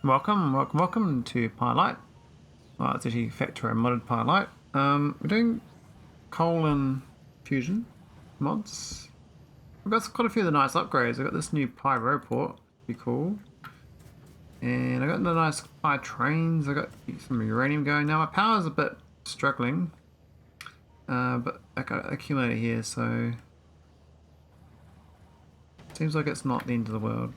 Welcome to Pylight. Well, it's actually Factorio modded Pylight. We're doing coal and fusion mods. We've got quite a few of the nice upgrades. I got this new pyro port, pretty cool. And I got the nice py trains. I got some uranium going now. My power's a bit struggling, but I got an accumulator here, so seems like it's not the end of the world.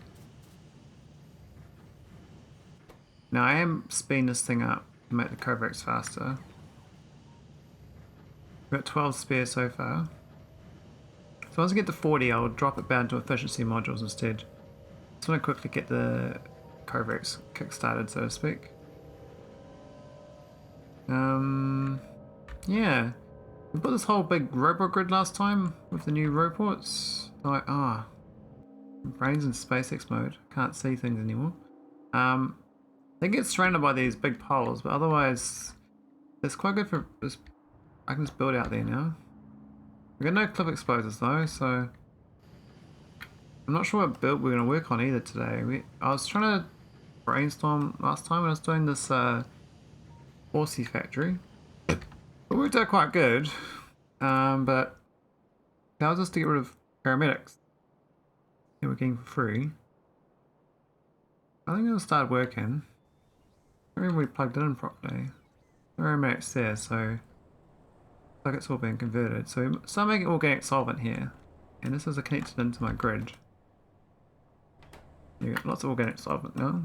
Now I am speeding this thing up to make the Kovacs faster. We've got 12 spares so far. So once I get to 40, I'll drop it down to efficiency modules instead. Just want to quickly get the Kovacs kick-started, so to speak. Yeah. We put this whole big robot grid last time with the new robots. Like, brains in SpaceX mode. Can't see things anymore. They get surrounded by these big poles, but otherwise, it's quite good for this. I can just build out there now. We got no clip explosives though, so I'm not sure what build we're going to work on either today. I was trying to brainstorm last time when I was doing this horsey factory. It worked out quite good, but that was just to get rid of paramedics that we're getting for free. I think it'll start working. I remember we plugged it in properly. Paramedics there, so like it's all being converted. So we start making organic solvent here, and this is connected into my grid. You got lots of organic solvent now.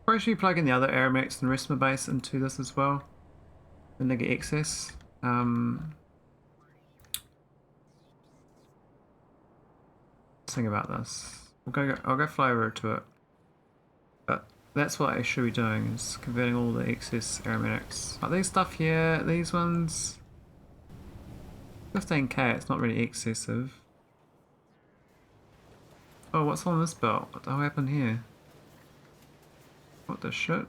Probably should plug in the other aromatics and rest of my base into this as well. Then they get excess. Let's think about this. I'll go fly over to it. But that's what I should be doing, is converting all the excess aromatics. Like these stuff here, these ones, 15k, it's not really excessive. Oh, what's on this belt? What the hell happened here? What the shit?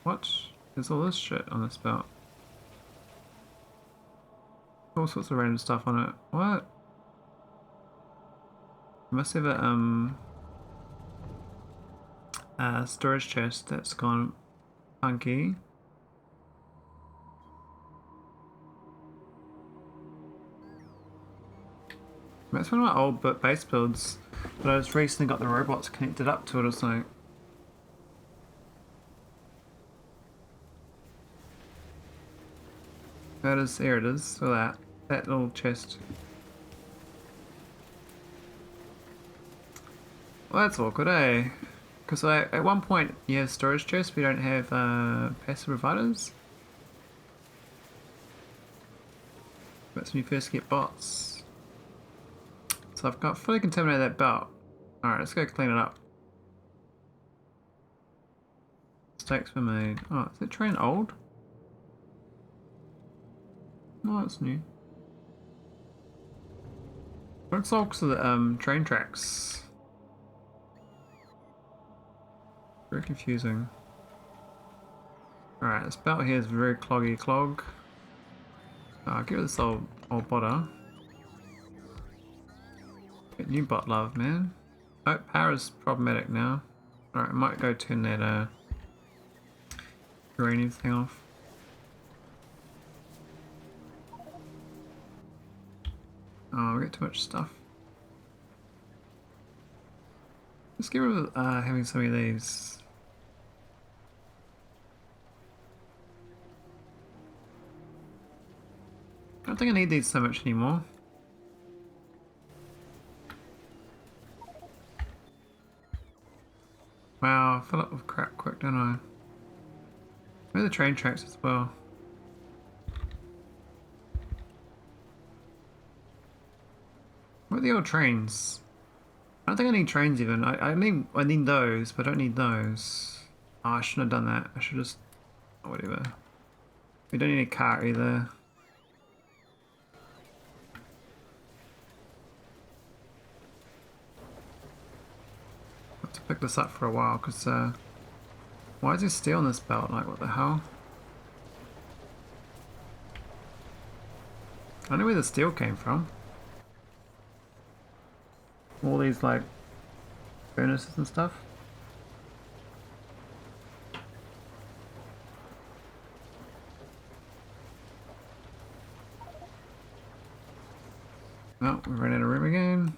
What? There's all this shit on this belt. All sorts of random stuff on it. What? I must have a storage chest that's gone funky. That's one of my old base builds, but I just recently got the robots connected up to it or something. There it is, so that little chest. Well, that's awkward, eh? Because at one point you have storage chests, we don't have passive providers. That's when you first get bots. So I've got fully contaminated that belt. Alright, let's go clean it up. Mistakes were made. Oh, is that train old? No, it's new. Looks all because of the train tracks. Very confusing. Alright, this belt here is very cloggy clog. I'll get rid of this old botter. Get new bot love, man. Oh, power's problematic now. Alright, I might go turn that uranium thing off. Oh, we got too much stuff. Let's get rid of having some of these. I don't think I need these so much anymore. Wow, I fill up with crap quick, don't I? Where are the train tracks as well? Where are the old trains? I don't think I need trains even. I need those, but I don't need those. Oh, I shouldn't have done that. I should just... oh, whatever. We don't need a car either. Have to pick this up for a while, because why is there steel on this belt? Like, what the hell? I don't know where the steel came from. All these like furnaces and stuff. Oh, we ran out of room again.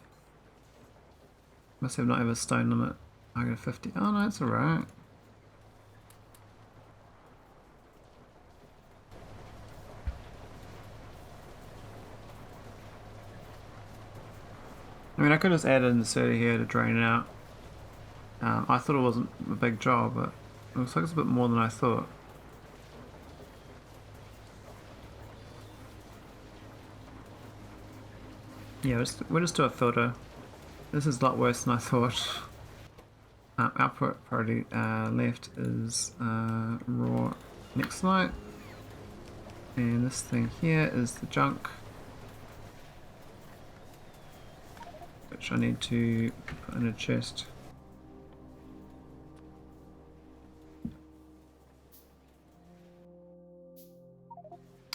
Must have not have a stone limit. I got 50. Oh no, it's alright. I mean, I could just add an inserter here to drain it out. I thought it wasn't a big job, but it looks like it's a bit more than I thought. Yeah, we'll just do a filter. This is a lot worse than I thought. Output priority left is raw next light. And this thing here is the junk, which I need to put in a chest.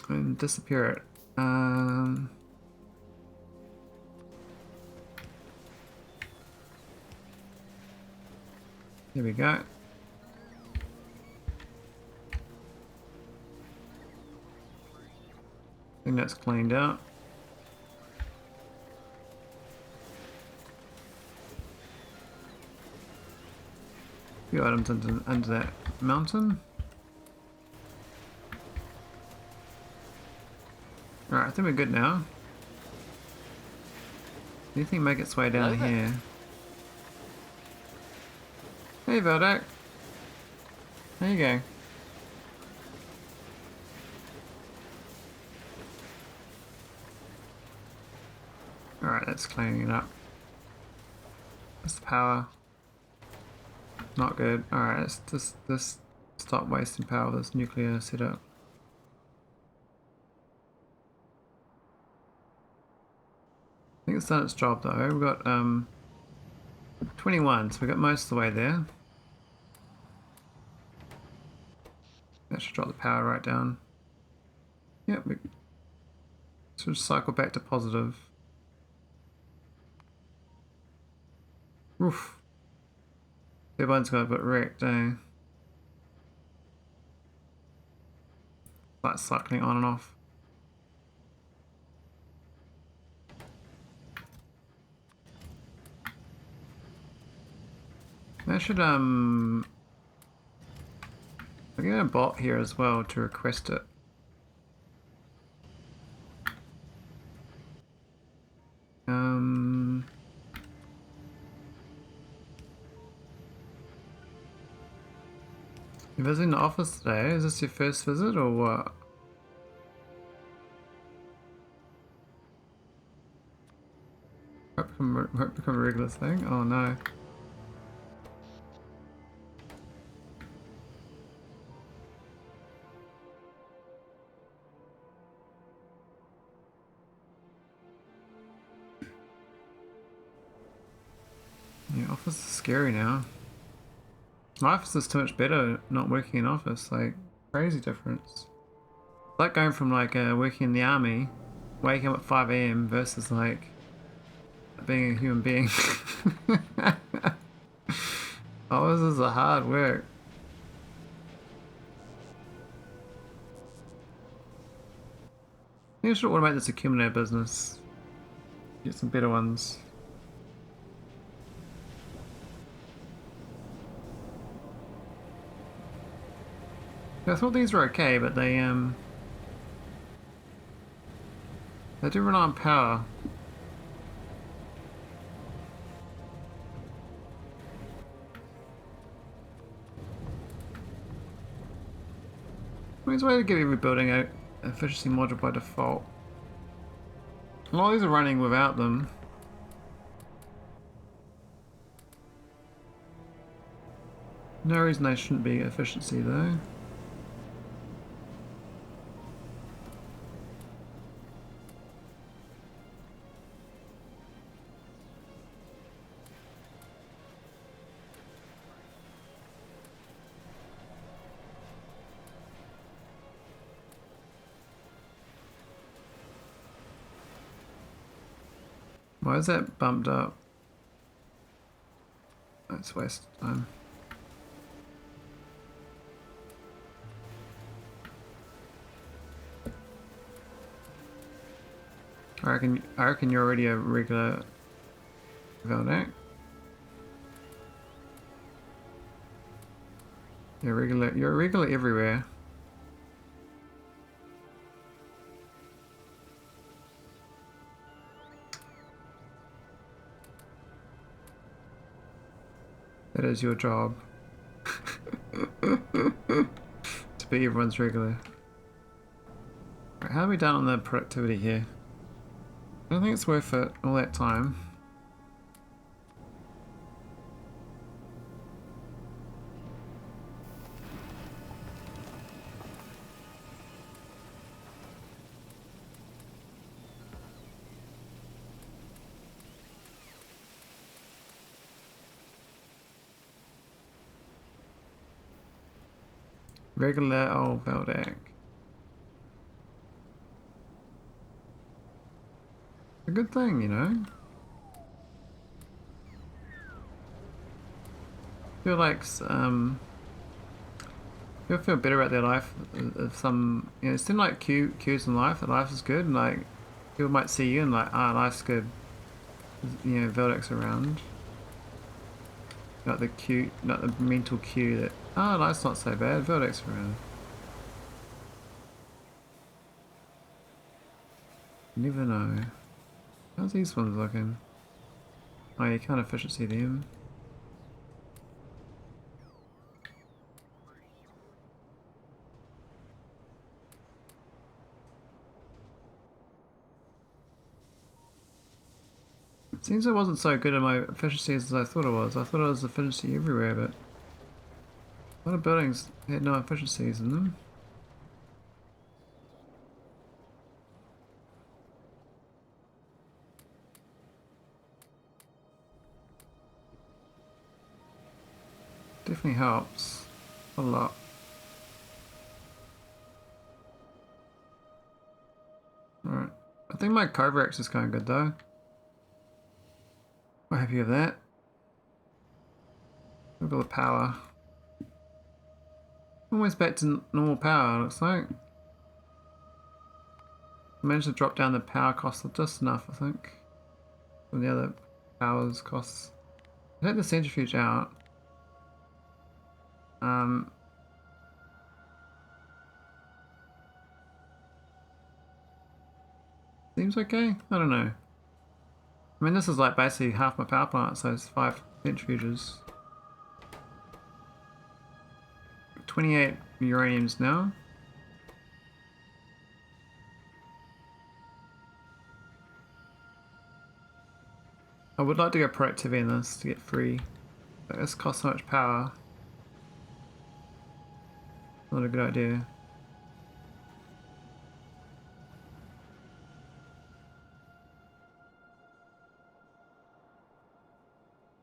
And disappear it. Here we go. I think that's cleaned out. A few items under that mountain. Alright, I think we're good now. Anything make its way down here? Hey Veldak. There you go. Alright, that's cleaning it up. That's the power. Not good. Alright, let's just stop wasting power with this nuclear setup. I think it's done its job though. We've got 21, so we got most of the way there. That should drop the power right down. Yep, we should cycle back to positive. Oof. Turbine's got a bit wrecked, eh? Like cycling on and off. I should I'll get a bot here as well to request it. You're visiting the office today? Is this your first visit or what? Won't become a regular thing? Oh no. Yeah, office is scary now. My office is too much better not working in office, like crazy difference. It's like going from like working in the army, waking up at 5 AM versus like being a human being. Oh, this is a hard work. I think I should automate this accumulator business. Get some better ones. I thought these were okay, but they do rely on power. There's a way to give every building a efficiency module by default. A lot of these are running without them. No reason they shouldn't be efficiency though. Why is that bumped up? That's a waste of time. I reckon you're already a regular Veldak. You're a regular everywhere. That is your job. To be everyone's regular. Right, how are we done on the productivity here? I don't think it's worth it all that time. Regular old Veldak. A good thing, you know. Feel like you'll feel better about their life if some, you know, it seems like cues in life, that life is good, and like people might see you and like, ah, life's good. You know, Veldak's around. Not the cue, not the mental cue that, ah, life's not so bad, Veldak's around. You never know. How's these ones looking? Oh, you can't efficiency them. Seems it wasn't so good at my efficiency as I thought it was. I thought it was efficiency everywhere, but a lot of buildings had no efficiencies in them. Definitely helps a lot. Alright. I think my Kovacs is kind of good though. Quite happy with that. Look at the power. Almost back to normal power, looks like. I managed to drop down the power cost just enough, I think. From the other powers costs. Take the centrifuge out. Seems okay? I don't know. I mean, this is like basically half my power plant, so it's 5 centrifuges. 28 uraniums now. I would like to go productivity in this to get free, but this costs so much power. Not a good idea.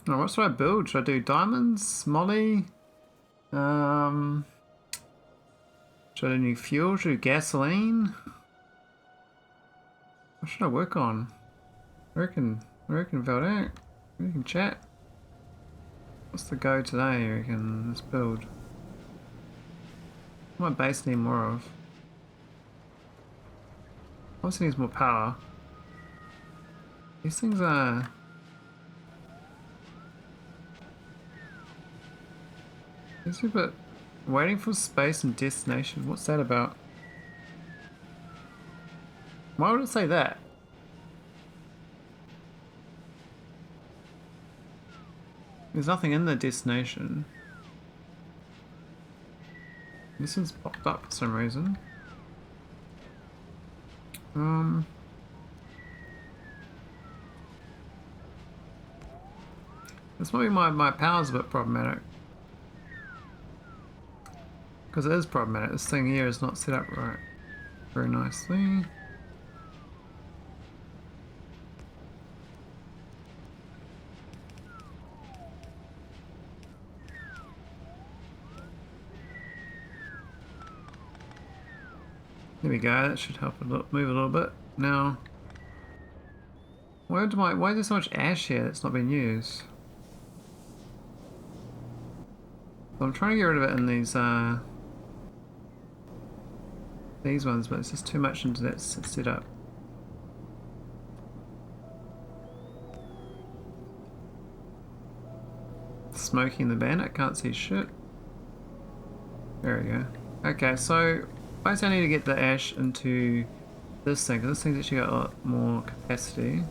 Oh, what should I build? Should I do diamonds? Molly? Should I do new fuel? Should I do gasoline? What should I work on? I reckon Veldak. We can chat. What's the go today? I reckon let's build. What my base need more of? Obviously needs more power. These things are... These are a bit... Waiting for space and destination. What's that about? Why would it say that? There's nothing in the destination. This one's popped up for some reason. This might be my power's a bit problematic. Because it is problematic. This thing here is not set up right very nicely. There we go, that should help move a little bit. Now, why is there so much ash here that's not being used? So I'm trying to get rid of it in these ones, but it's just too much into that setup. Smoking the bandit, can't see shit. There we go. Okay, so basically I need to get the ash into this thing, because this thing's actually got a lot more capacity.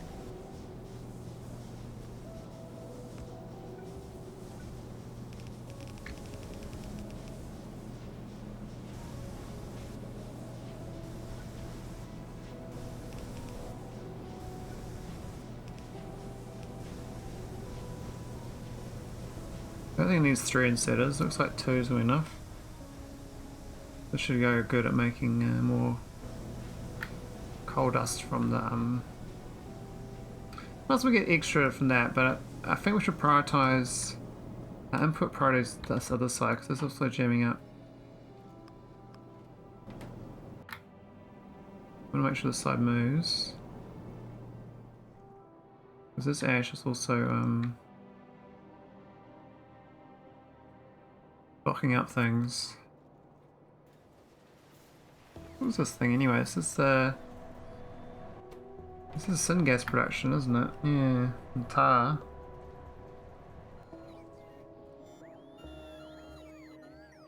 I think it needs 3 insetters. Looks like 2 is enough. This should go good at making more coal dust from the Plus we get extra from that, but I think we should prioritize input priorities this other side, because it's also jamming up. I want to make sure this side moves, because this ash is also blocking up things. What is this thing anyway? This is syngas production, isn't it? Yeah, and tar.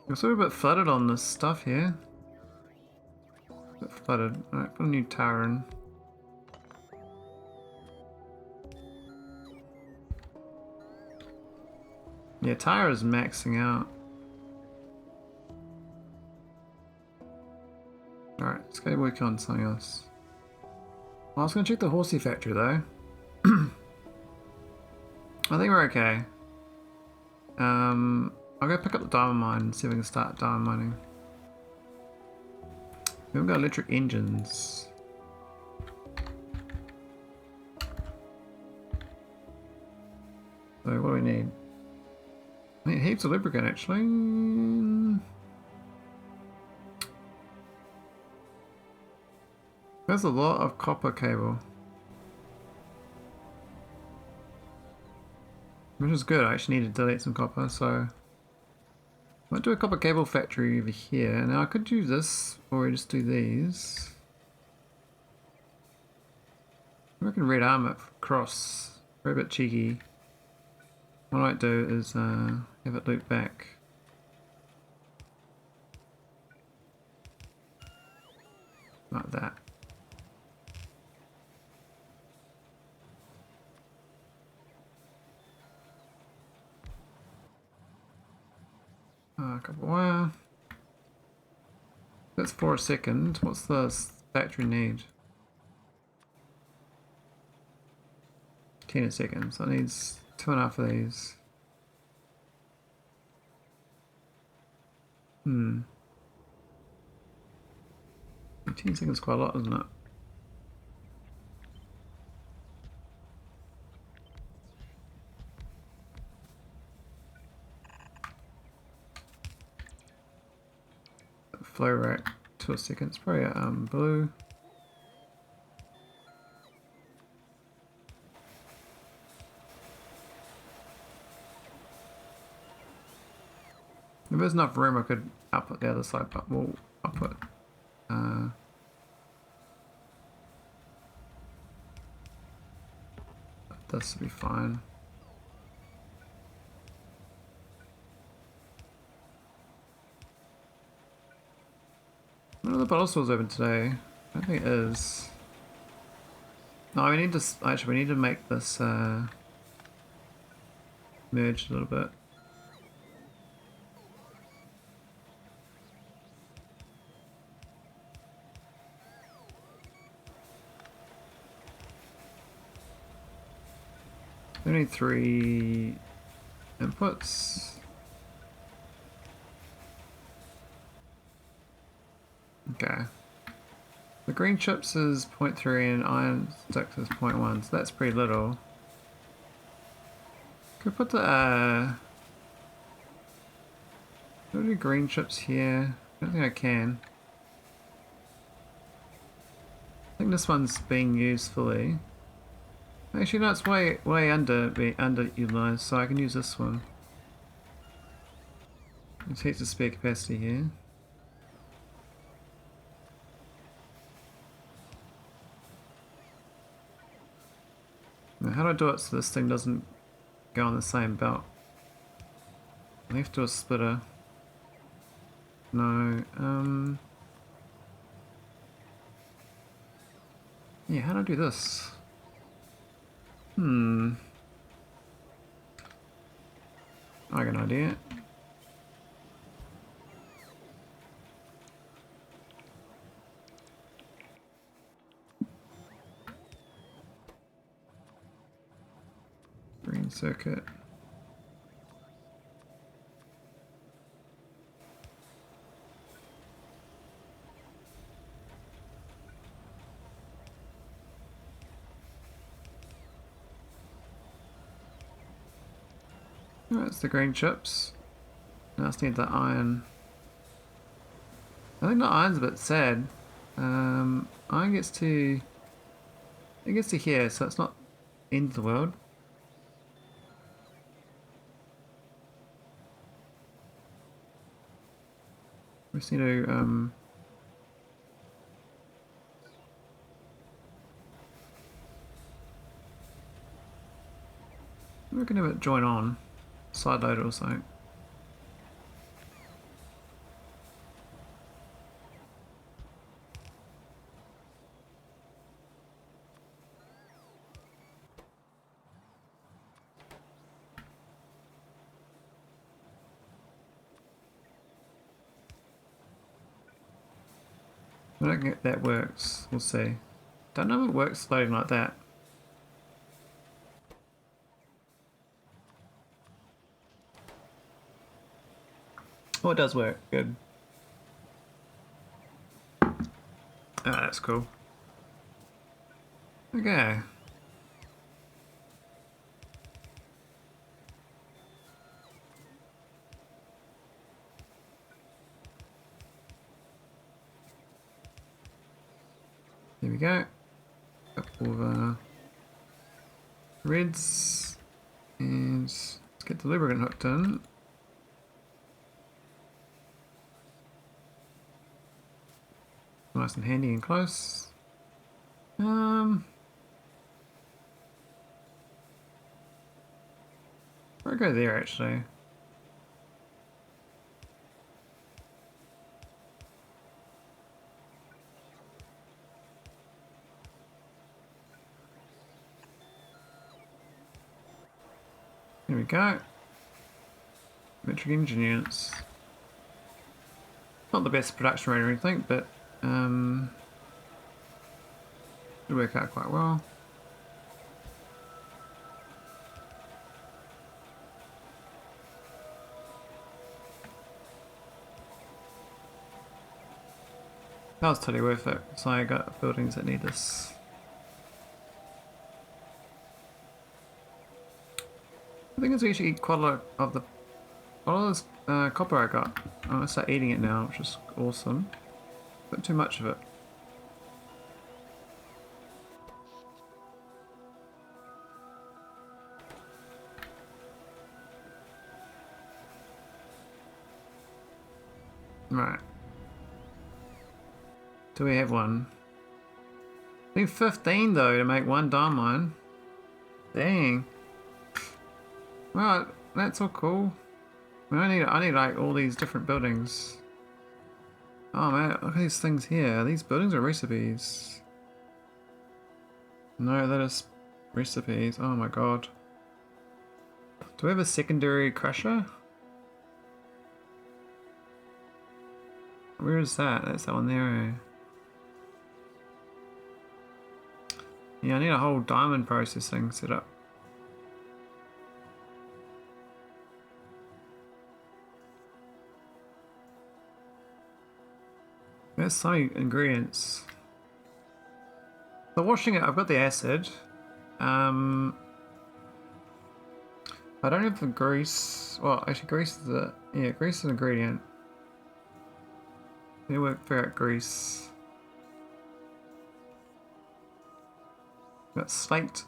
We're sort of a bit flooded on this stuff here. A bit flooded. Alright, put a new tar in. Yeah, tar is maxing out. Alright, let's go work on something else. I was going to check the horsey factory though. I think we're okay. I'll go pick up the diamond mine and see if we can start diamond mining. We haven't got electric engines. So what do we need? I need heaps of lubricant actually. There's a lot of copper cable. Which is good, I actually need to delete some copper, so... I might do a copper cable factory over here. Now I could do this, or just do these. I can red arm it across. Very bit cheeky. What I might do is have it loop back. Like that. Couple wire. That's for a second. What's the factory need? 10 a second. So it needs 2.5 of these. 10 seconds is quite a lot, isn't it? Flow rate 2 seconds, probably blue. If there's enough room I could output the other side, but we'll output this will be fine. One of the bottle stores open today. I don't think it is. No, we need to actually we need to make this merge a little bit. We need 3 inputs. Okay. The green chips is 0.3 and iron sticks is 0.1, so that's pretty little. Could put the do I do green chips here? I don't think I can. I think this one's being used fully. Actually, no, it's way underutilized, so I can use this one. There's heaps of spare capacity here. Now, how do I do it so this thing doesn't go on the same belt? I have to do a splitter. No, yeah, how do I do this? I got an idea. Green circuit. Oh, that's the green chips. Now I just need the iron. I think the iron's a bit sad. Iron gets to... It gets to here, so it's not end of the world. We just need to, we're gonna have it join on. Side load or something. I don't think that works. We'll see. Don't know if it works loading like that. Oh, it does work. Good. Oh, that's cool. Okay. There we go. Couple of reds. And let's get the lubricant hooked in. Nice and handy and close. I'll go there actually. There we go. Metric engine units. Not the best production rate or anything, but it'll work out quite well. That was totally worth it. So I got buildings that need this. I think it's actually quite a lot of the all this copper I got. I'm gonna start eating it now, which is awesome. But too much of it. Right. Do we have one? I need 15 though to make one diamond mine. Dang. Well, that's all cool. I need like all these different buildings. Oh man, look at these things here. These buildings are recipes. No, that is recipes. Oh my god. Do we have a secondary crusher? Where is that? That's that one there. Yeah, I need a whole diamond processing set up. There's so many ingredients. So washing it, I've got the acid. I don't have the grease. Well, actually, grease is grease is an ingredient. Let me work figure out grease. Got slate.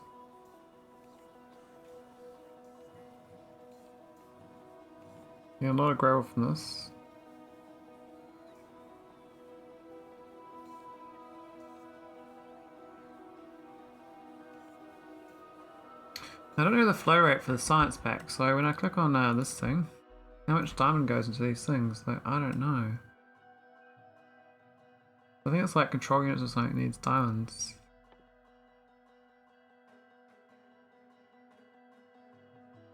Yeah, a lot of gravel from this. I don't know the flow rate for the science pack, so when I click on this thing, how much diamond goes into these things? Like, I don't know. I think it's like control units or something needs diamonds.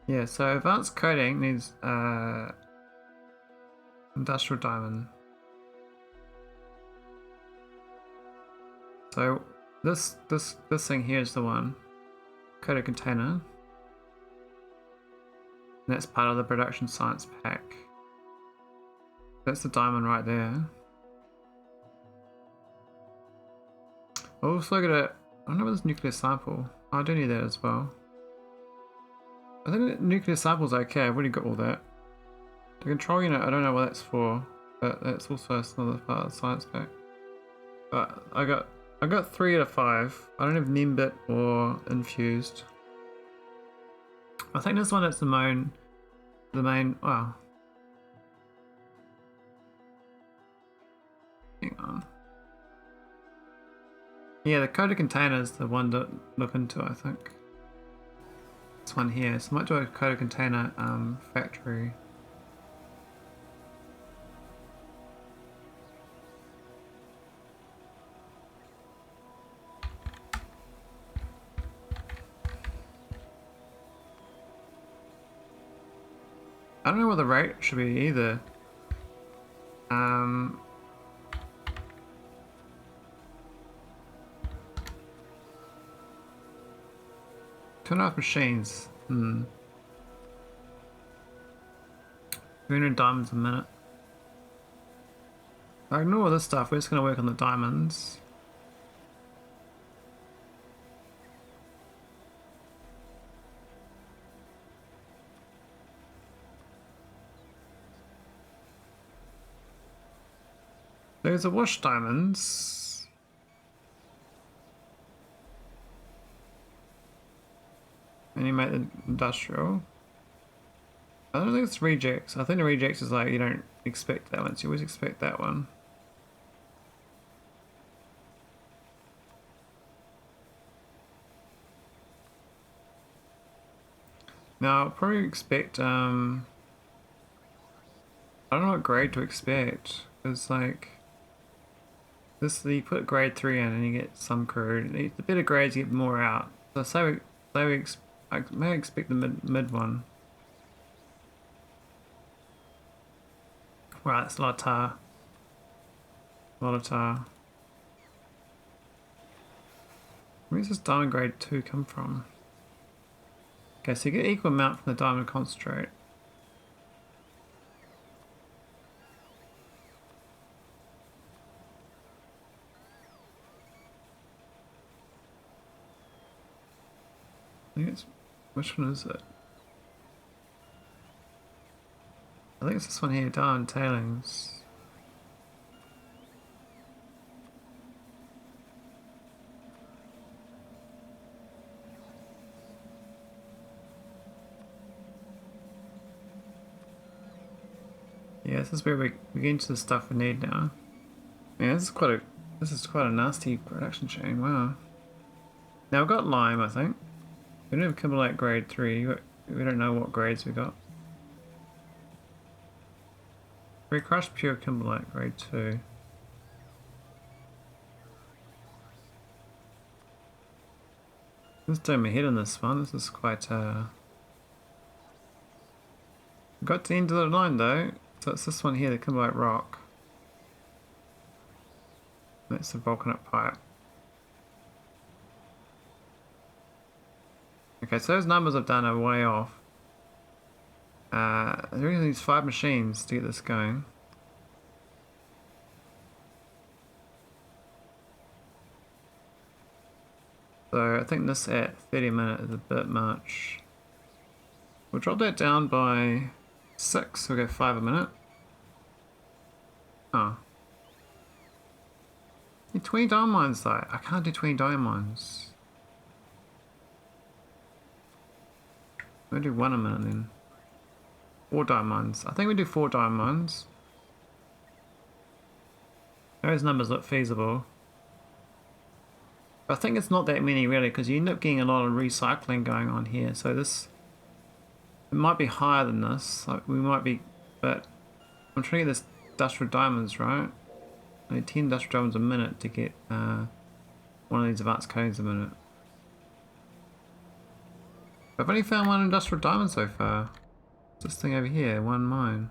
Yeah, so advanced coding needs industrial diamond. So this thing here is the one. Coded container. And that's part of the production science pack. That's the diamond right there. I'll also look at it. I don't know about this nuclear sample. Oh, I do need that as well. I think the nuclear sample's okay. I've already got all that. The control unit, I don't know what that's for, but that's also another part of the science pack. But I got 3 out of 5. I don't have Nimbit or infused. I think this one is the main. Wow. Hang on. Yeah, the coded container is the one to look into, I think. This one here. So I might do a coded container factory. I don't know what the rate should be either. 2.5 machines. 300 diamonds a minute. I ignore all this stuff, we're just going to work on the diamonds. There's a wash diamonds. And you make the industrial. I don't think it's rejects. I think the rejects is like you don't expect that one, so you always expect that one. Now I'll probably expect I don't know what grade to expect. It's like this, you put grade 3 in and you get some crude. The better grades you get more out. So I may expect the mid one. Right, it's a lot of tar. A lot of tar. Where does this diamond grade 2 come from? Okay, so you get equal amount from the diamond concentrate. I think it's, which one is it? I think it's this one here, diamond tailings. Yeah, this is where we get into the stuff we need now. Yeah, this is quite a nasty production chain. Wow. Now we've got lime, I think. We don't have kimberlite grade 3. We don't know what grades we got. We crushed pure kimberlite grade 2. Let's do my head on this one. This is quite we got to the end of the line though. So it's this one here, the kimberlite rock. That's the volcanite pipe. Okay, so those numbers I've done are way off. There only needs 5 machines to get this going. So I think this at 30 minutes is a bit much. We'll drop that down by 6, we'll go 5 a minute. Oh. Need 20 diamond mines though. I can't do 20 diamond mines. We'll do 1 a minute then. 4 diamonds. I think we do 4 diamonds. Those numbers look feasible. I think it's not that many really, because you end up getting a lot of recycling going on here. So this, it might be higher than this. Like we might be, but I'm trying to get this industrial diamonds, right? I need 10 industrial diamonds a minute to get one of these advanced codes a minute. I've only found 1 industrial diamond so far. What's this thing over here? 1 mine.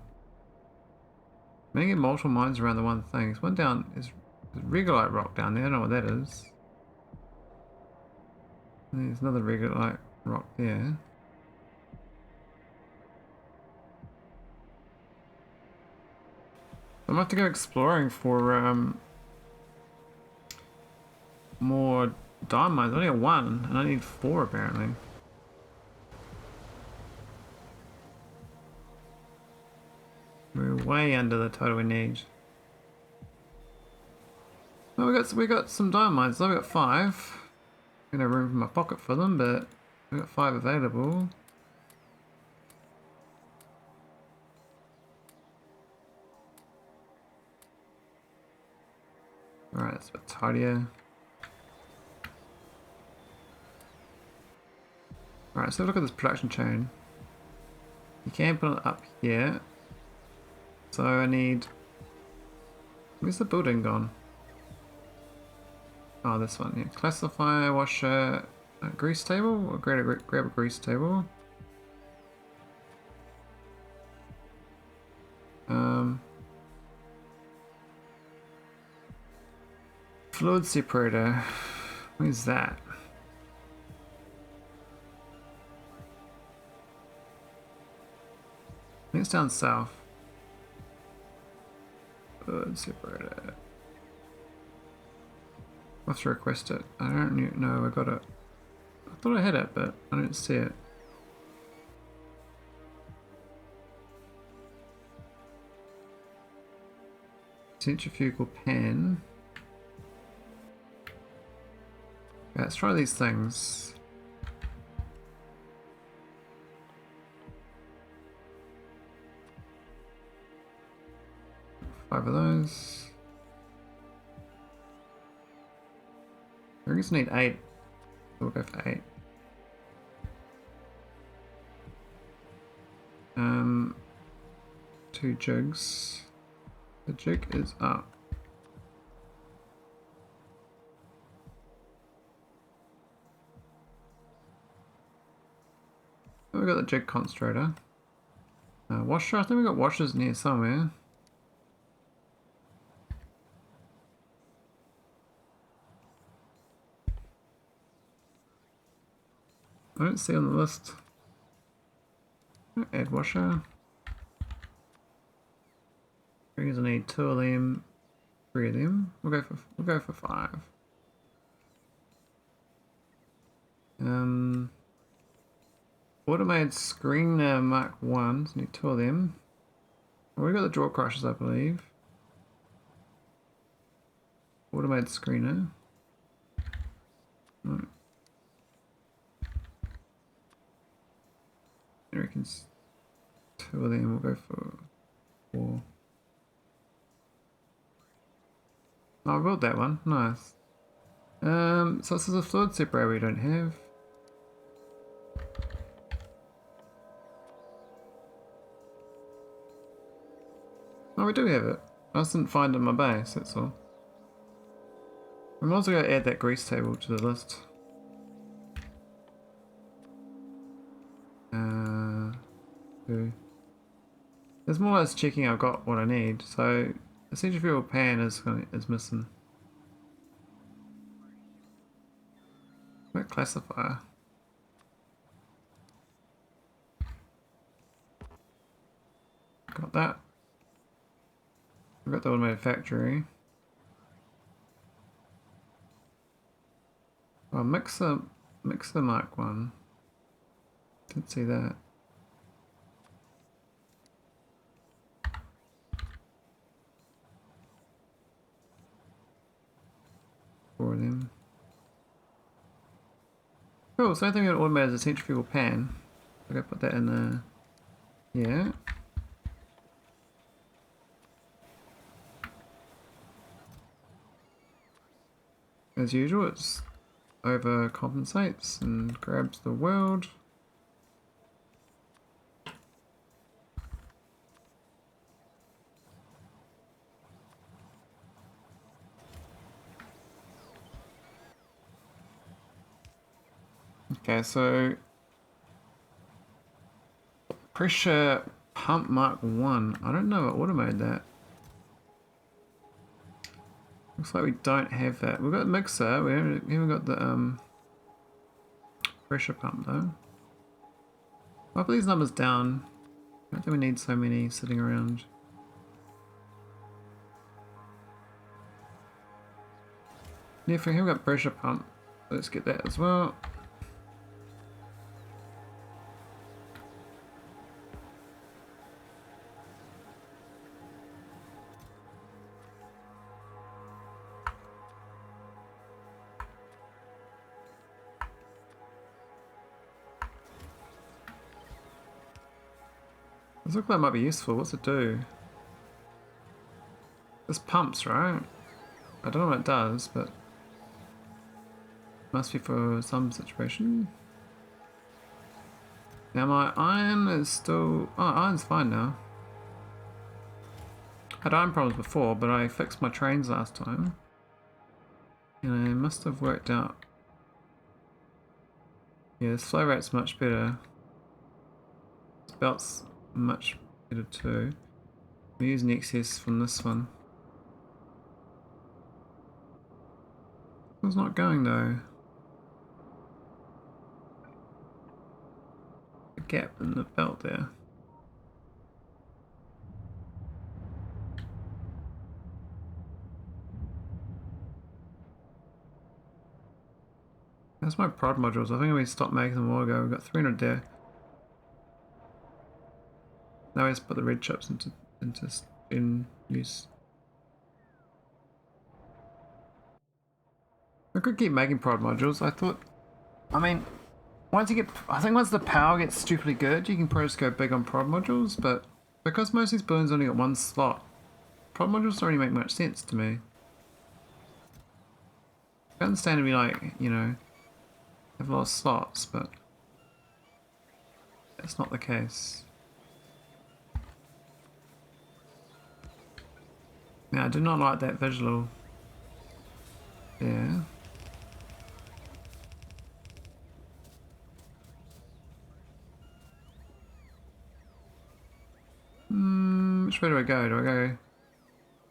I'm gonna get multiple mines around the one thing. There's one down, there's regolite rock down there, I don't know what that is. And there's another regolite rock there. I'm gonna have to go exploring for more diamond mines. I only got 1 and I need 4 apparently. We're way under the total we need. Well, we got some diamond mines. So we got 5. No room in my pocket for them, but we got 5 available. Alright, it's a bit tidier. Alright, so look at this production chain. You can put it up here. So I need... Where's the building gone? Oh, this one here. Classifier, washer, grease table? Or grab a grease table. Fluid separator. Where's that? I think it's down south. Fluid separator. I have to request it. I don't know. I got it. I thought I had it, but I don't see it. Centrifugal pan. Okay, let's try these things. Five of those. I just need 8. We'll go for 8. 2 jigs. The jig is up. We got the jig concentrator. Washer, I think we got washers near somewhere. I don't see on the list. Add washer. I need 2 of them, 3 of them. We'll go for 5. Automated screener Mark 1, so need 2 of them. Well, we got the draw crushers, I believe. Automated screener. Right. I reckon 2 of them, we'll go for 4. Oh, I built that one, nice. So this is a fluid separator we don't have. Oh, we do have it. I just didn't find it in my base, that's all. We might as well go add that grease table to the list. There's more or less checking I've got what I need, so the centrifugal pan is missing. What classifier? Got that. I've got the automated factory. Oh, mixer Mark 1. Didn't see that. For them. Cool, same thing with automated as a centrifugal pan. I'm gonna put that in there. Yeah. As usual, it's overcompensates and grabs the world. Okay, so pressure pump Mark 1. I don't know what automated that. Looks like we don't have that. We've got the mixer, we haven't got the pressure pump though. I'll put these numbers down. I don't think we need so many sitting around. Yeah, if we have got pressure pump, let's get that as well. This looks like it might be useful. What's it do? This pumps, right? I don't know what it does, but must be for some situation. Now my iron is still... Oh, iron's fine now. Had iron problems before, but I fixed my trains last time. And I must have worked out... Yeah, this flow rate's much better. This belt's much better too. I'm using excess from this one. It's not going though. A gap in the belt there. That's my prod modules. I think we stopped making them a while ago. We've got 300 there. Now let's put the red chips in use. I could keep making prod modules. I mean, once the power gets stupidly good, you can probably just go big on prod modules, but because most of these balloons only got one slot, prod modules don't really make much sense to me. I understand to be like, you know, have a lot of slots, but that's not the case. Now, I do not like that visual there. Which way do I go? Do I go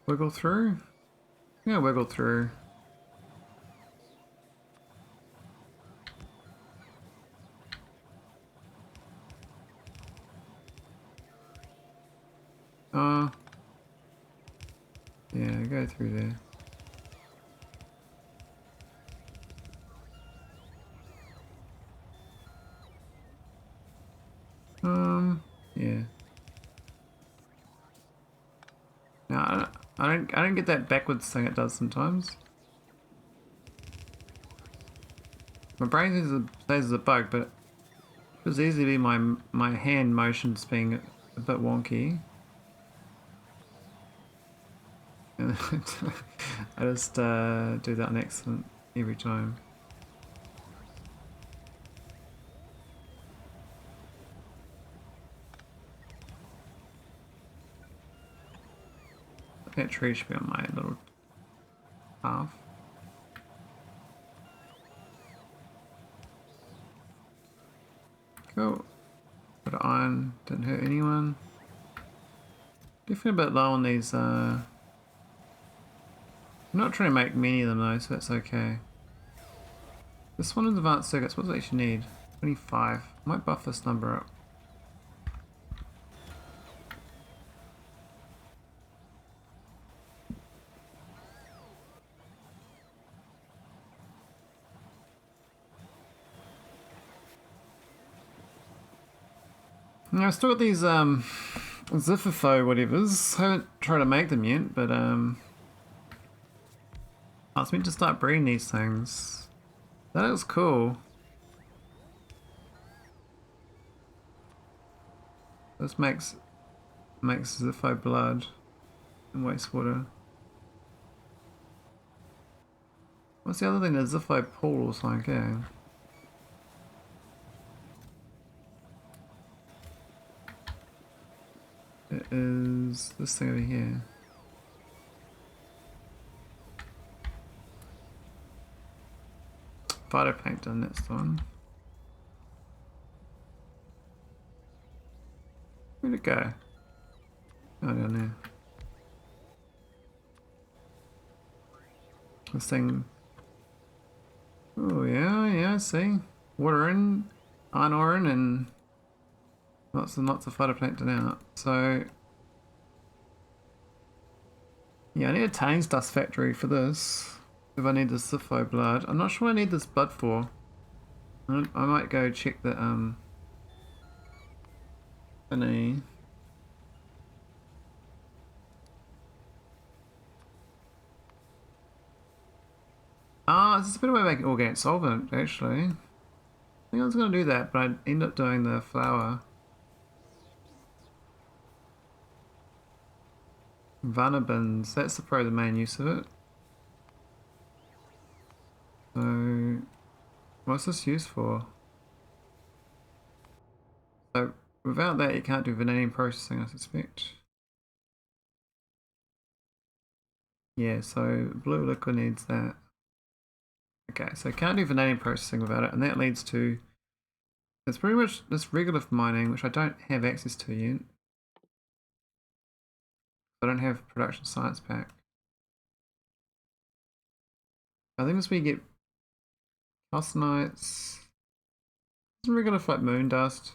wiggle through? Yeah, wiggle through. Yeah, go through there. Yeah. No, I don't get that backwards thing it does sometimes. My brain says it's a bug, but it could easily be my hand motions being a bit wonky. And I just do that on accident every time. That tree should be on my little path. Cool. Bit of iron, didn't hurt anyone. Definitely a bit low on these. I'm not trying to make many of them though, so that's okay. This one is advanced circuits. What does it actually need? 25. I might buff this number up. Now, I've still got these Ziffifo whatevers. I haven't tried to make them yet, but I was meant to start breeding these things. That is cool. This makes Zippo blood and wastewater. What's the other thing? The Zippo pool or something, eh? It is this thing over here. Phytoplankton, that's the one. Where'd it go? Oh, down there. This thing. Oh, yeah, I see. Water in, iron ore in, and lots and lots of phytoplankton out. So, yeah, I need a tains dust factory for this. If I need the Sipho blood. I'm not sure what I need this blood for. I might go check the, thingy. Ah, it's a better way of making organic solvent, actually. I think I was going to do that, but I end up doing the flour. Vanabins, that's probably the main use of it. So, what's this used for? So, without that you can't do vanadium processing, I suspect. Yeah, so blue liquid needs that. Okay, so can't do vanadium processing without it, and that leads to... It's pretty much this regular mining, which I don't have access to yet. I don't have production science pack. I think this where you get calcinites, some regular like moon dust.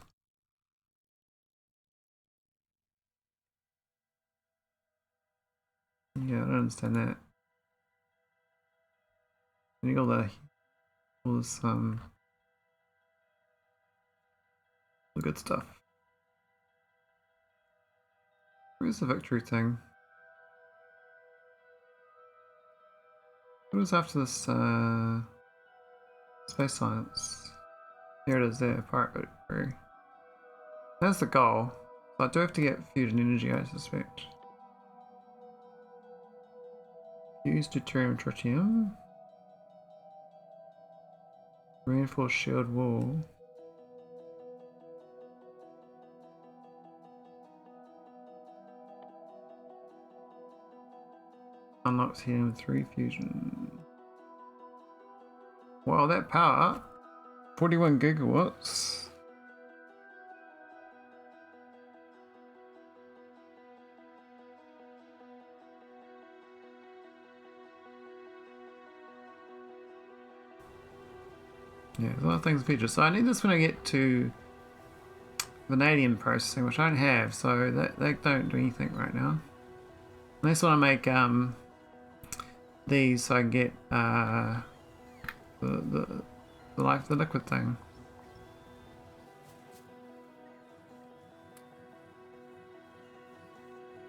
Yeah, I don't understand that. You got all this the good stuff. Where's the victory thing? What is after this space science? Here it is there, pirate victory. That's the goal. So I do have to get fusion energy, I suspect. Use deuterium and tritium. Reinforced shield wall. Unlocks helium-3 fusion. Wow, that power! 41 gigawatts. Yeah, there's a lot of things featured. So I need this when I get to vanadium processing, which I don't have, so they don't do anything right now. Unless I want to make these so I can get the liquid thing.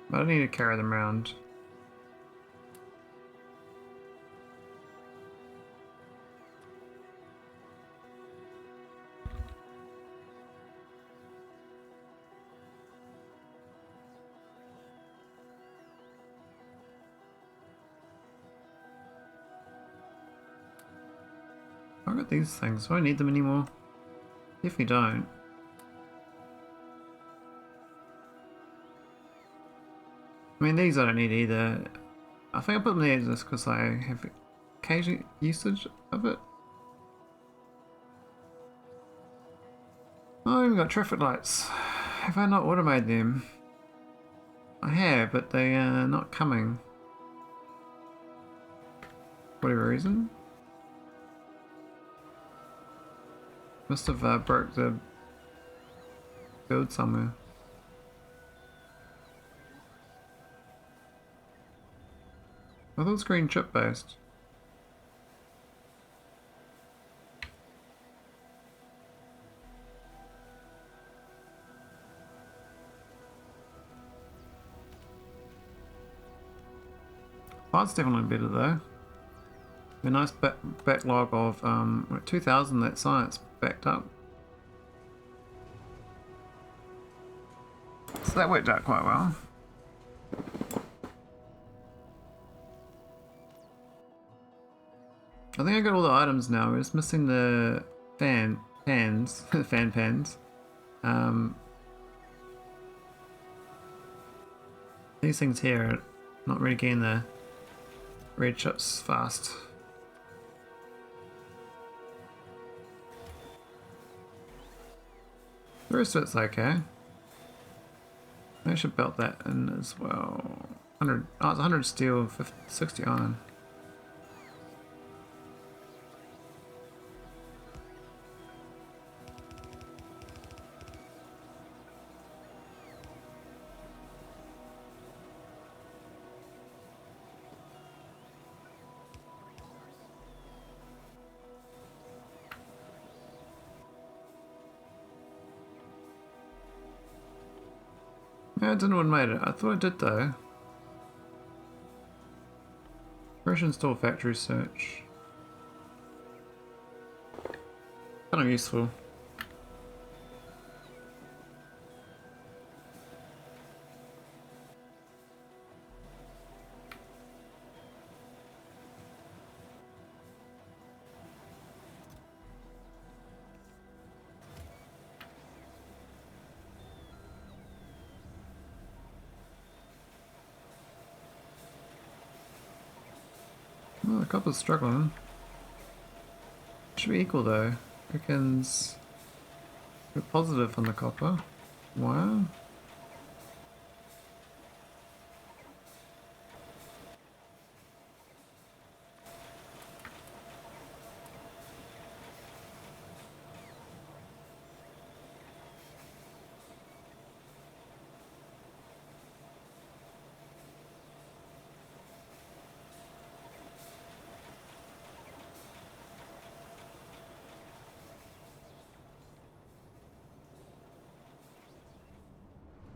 But I don't need to carry them around. I've got these things. Do I need them anymore? Definitely don't. I mean, these I don't need either. I think I put them there just because I have occasional usage of it. Oh, I even got traffic lights. Have I not automated them? I have, but they are not coming. For whatever reason. Must have broke the build somewhere. I thought it was green chip based. Oh, it's definitely better though. A nice backlog of 2000 that science backed up. So that worked out quite well. I think I got all the items now. We're just missing the fan pans, fan pans. These things here are not really getting the red chips fast. The rest of it's okay. I should belt that in as well. 100, oh, it's 100 steel, 50, 60 iron. Yeah, I didn't know what made it. I thought I did though. Fresh install factory search. Kind of useful. Well, the copper's struggling. Should be equal though. Reckons we're positive on the copper. Wow.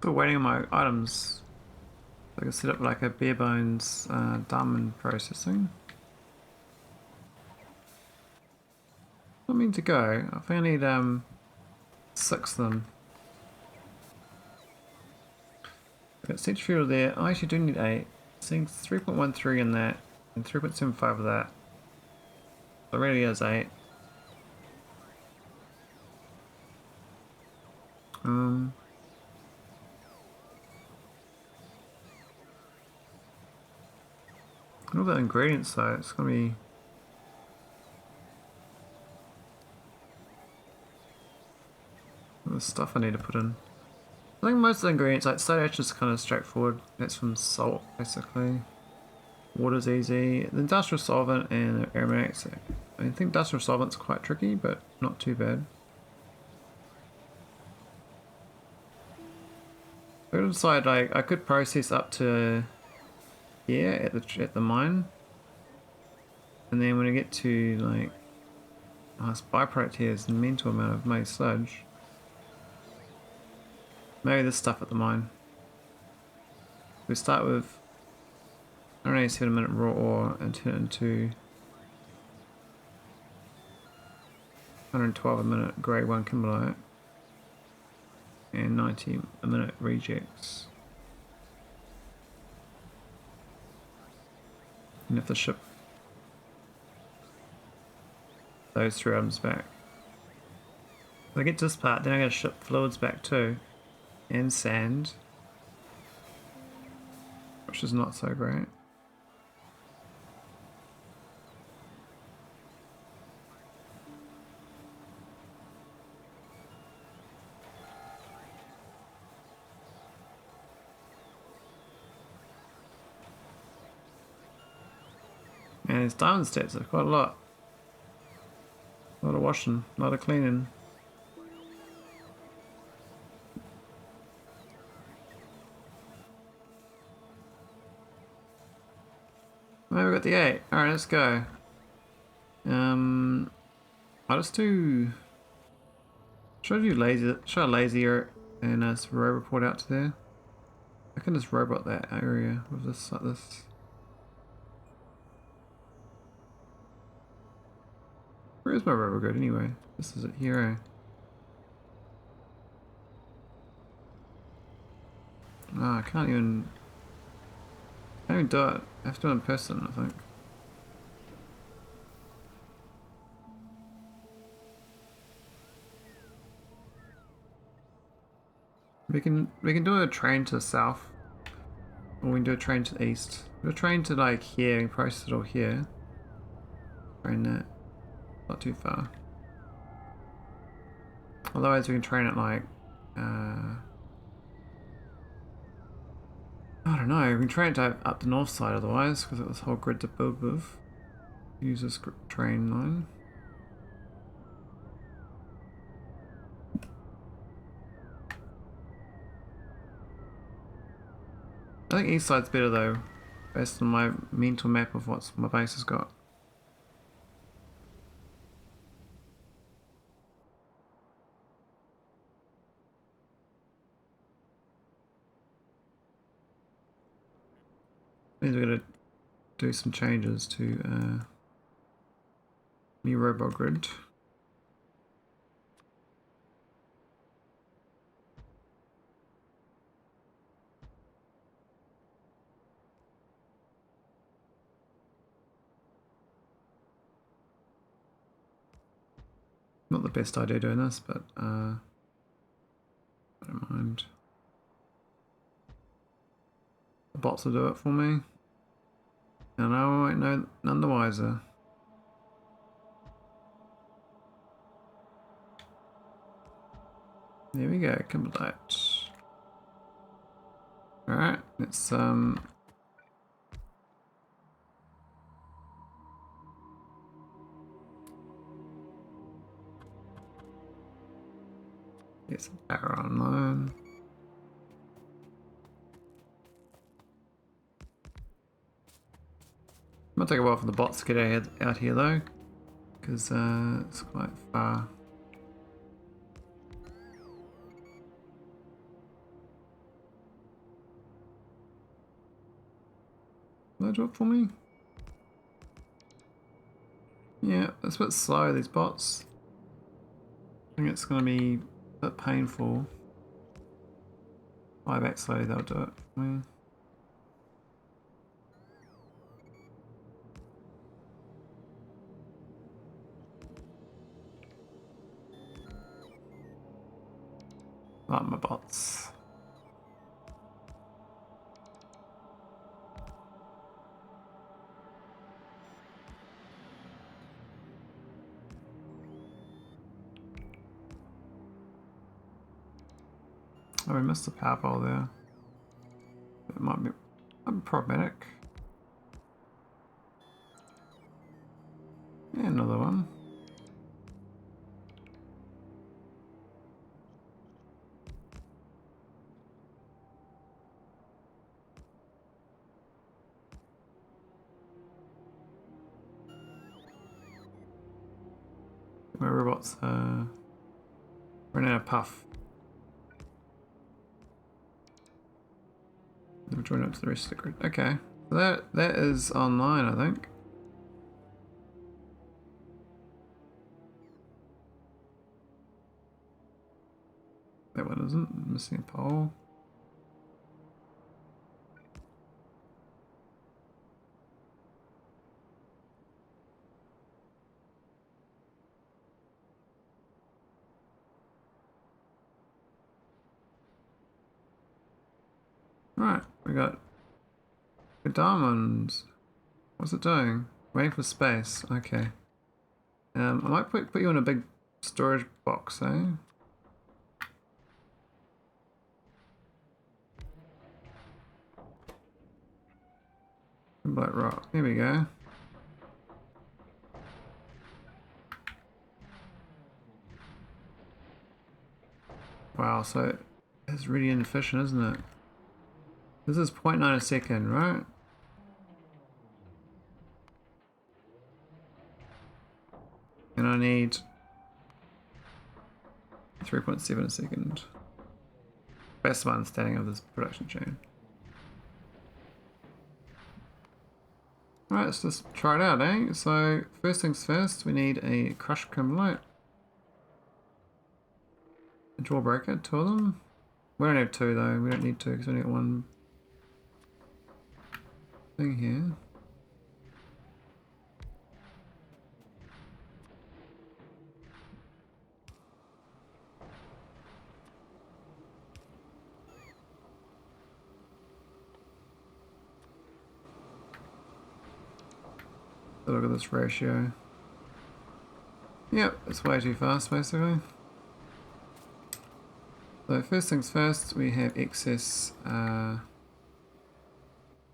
Still waiting on my items. I can set up like a bare bones diamond processing. I mean to go. I think I need 6 of them. I've got centrifugal there. I actually do need 8. Seeing 3.13 in that and 3.75 of that. So it really is 8. All the ingredients though, it's gonna be the stuff I need to put in. I think most of the ingredients, like soda ash is kind of straightforward. That's from salt basically. Water's easy. The industrial solvent and the aromatics. I think industrial solvent's quite tricky, but not too bad. I decided like I could process up to here at the mine, and then when I get to like this byproduct here is a mental amount of made sludge. Maybe this stuff at the mine. We start with 187 minute raw ore and turn it into 112 a minute grade 1 kimberlite and 90 a minute rejects. And have to ship those 3 items back. When I get to this part, then I gotta ship fluids back too. And sand. Which is not so great. And his diamond stats are quite a lot. A lot of washing, a lot of cleaning. Oh, we got the 8. Alright, let's go. I'll just do... Should I do lazy? Should I lazier and row report out to there? I can just robot that area with this like this. Where is my rubber good anyway? This is it here. I can't even do it. I have to do it in person, I think. We can do a train to the south. Or we can do a train to the east. Do a train to like here and process it all here. Train that. Not too far. Otherwise we can train it like I don't know, we can train it to up the north side otherwise, because it's this whole grid to build with. Use this train line. I think east side's better though, based on my mental map of what my base has got. Means we're gonna do some changes to new robot grid. Not the best idea doing this, but I don't mind. The bots will do it for me. And I won't know none the wiser. There we go, complete. Alright, let's get some power online. Might take a while for the bots to get out here though, because it's quite far. Will they do it for me? Yeah, it's a bit slow, these bots. I think it's going to be a bit painful. Fly back slowly, they'll do it for me. Like my bots. Oh, we missed the power pole there. It might be problematic. Yeah, another one. My robots running out of puff. We'll join up to the rest of the grid. Okay, so that is online, I think. That one isn't. Missing a pole. Right, we got good diamonds. What's it doing? Waiting for space. Okay. I might put you in a big storage box, eh? Black rock. Here we go. Wow, so it's really inefficient, isn't it? This is 0.9 a second, right? And I need 3.7 a second. Best my understanding of this production chain. Alright, let's just try it out, eh? So, first things first, we need a crushed crimbolite. A jawbreaker, two of them. We don't have two though, we don't need two because we only got one thing here. So look at this ratio. Yep, it's way too fast basically. So first things first, we have excess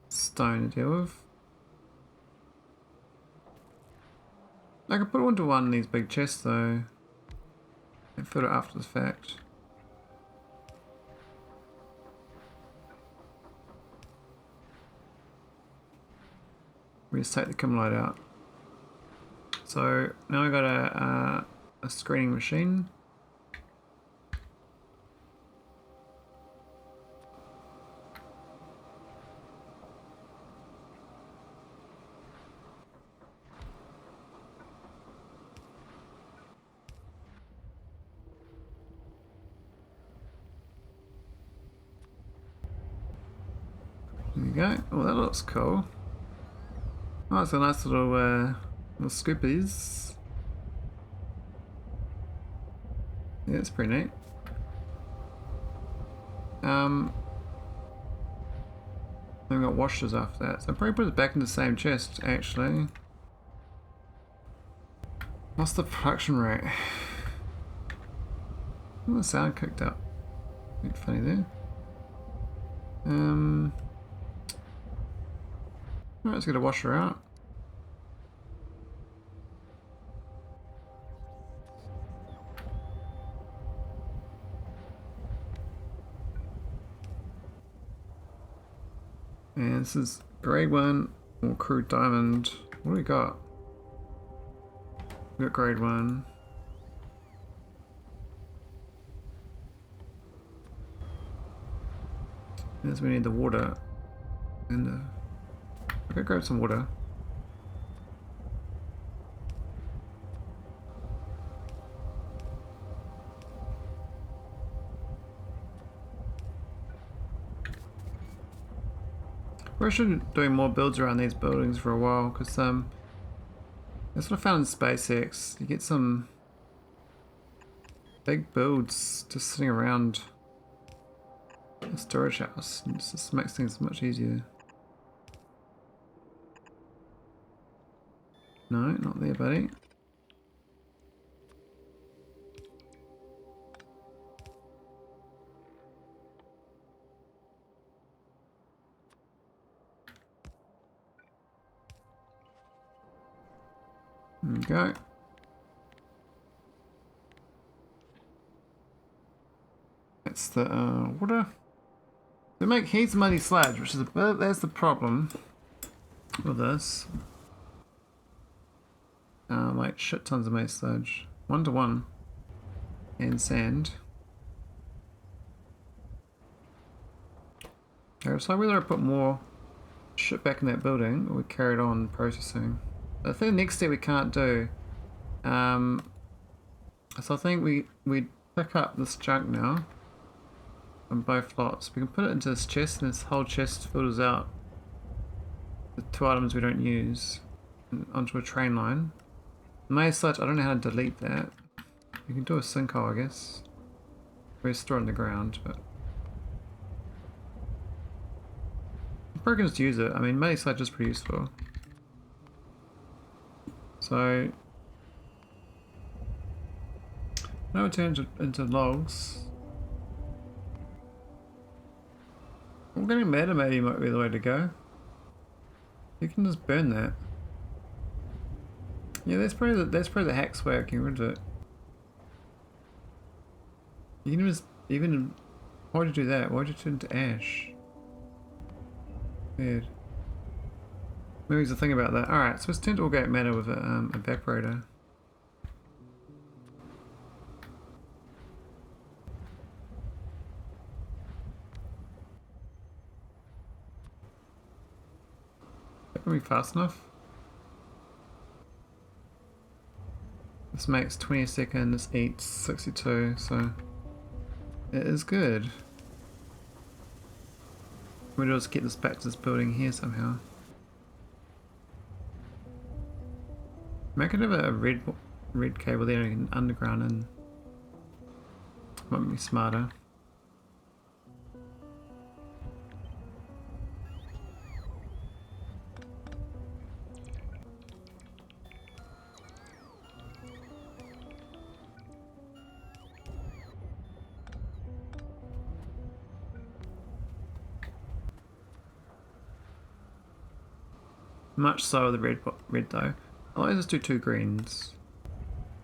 stone to deal with. I can put it into one of these big chests though and fill it after the fact. We just take the kimberlite out. So now we've got a screening machine. There we go. Oh, that looks cool. Oh, it's a nice little scoopies. Yeah, it's pretty neat. Then we got washers after that. So I'll probably put it back in the same chest actually. What's the production rate? Oh, the sound kicked up. A bit funny there. Alright, let's get a washer out. And this is grade 1 or crude diamond. What do we got? We got grade 1. As we need the water and the... Okay, grab some water. We should be doing more builds around these buildings for a while, because that's what I found in SpaceX. You get some big builds just sitting around a storage house, and it just makes things much easier. No, not there, buddy. There we go. That's the water. They make heaps of muddy sludge, which is that's the problem with this. Like shit tons of muddy sludge. 1 to 1. And sand. Okay, so whether I put more shit back in that building or we carry it on processing. I think the next step we can't do. So I think we pick up this junk now on both lots. We can put it into this chest and this whole chest filters out the 2 items we don't use onto a train line. May such, I don't know how to delete that. You can do a sinkhole, I guess. We store it in the ground, but I'm probably going to use it. I mean, muddy sludge is pretty useful. So now we turn into logs. I'm getting matter maybe might be the way to go. You can just burn that. Yeah, that's probably the hacks way of getting rid of it. You can just even why'd you do that? Why'd you turn it to ash? Weird. Maybe there's a thing about that. Alright, so let's turn to organic matter with an evaporator. That can be fast enough. This makes 20 a second, this eats 62, so it is good. We'll just get this back to this building here somehow. Make it have a red cable there and underground and might be smarter. Much slower the red though. I'll just do 2 greens.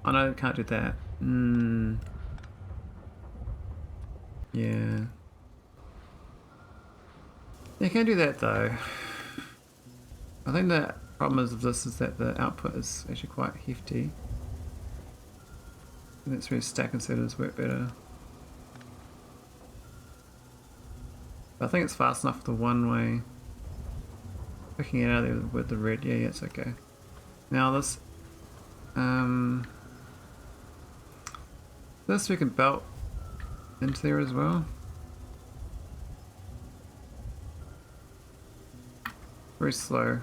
Oh no, I can't do that. Yeah. You can do that though. I think the problem of this is that the output is actually quite hefty. And that's where stack inserters work better. But I think it's fast enough for the one way. Picking it out there with the red, yeah, it's okay. Now this, this we can belt into there as well. Very slow.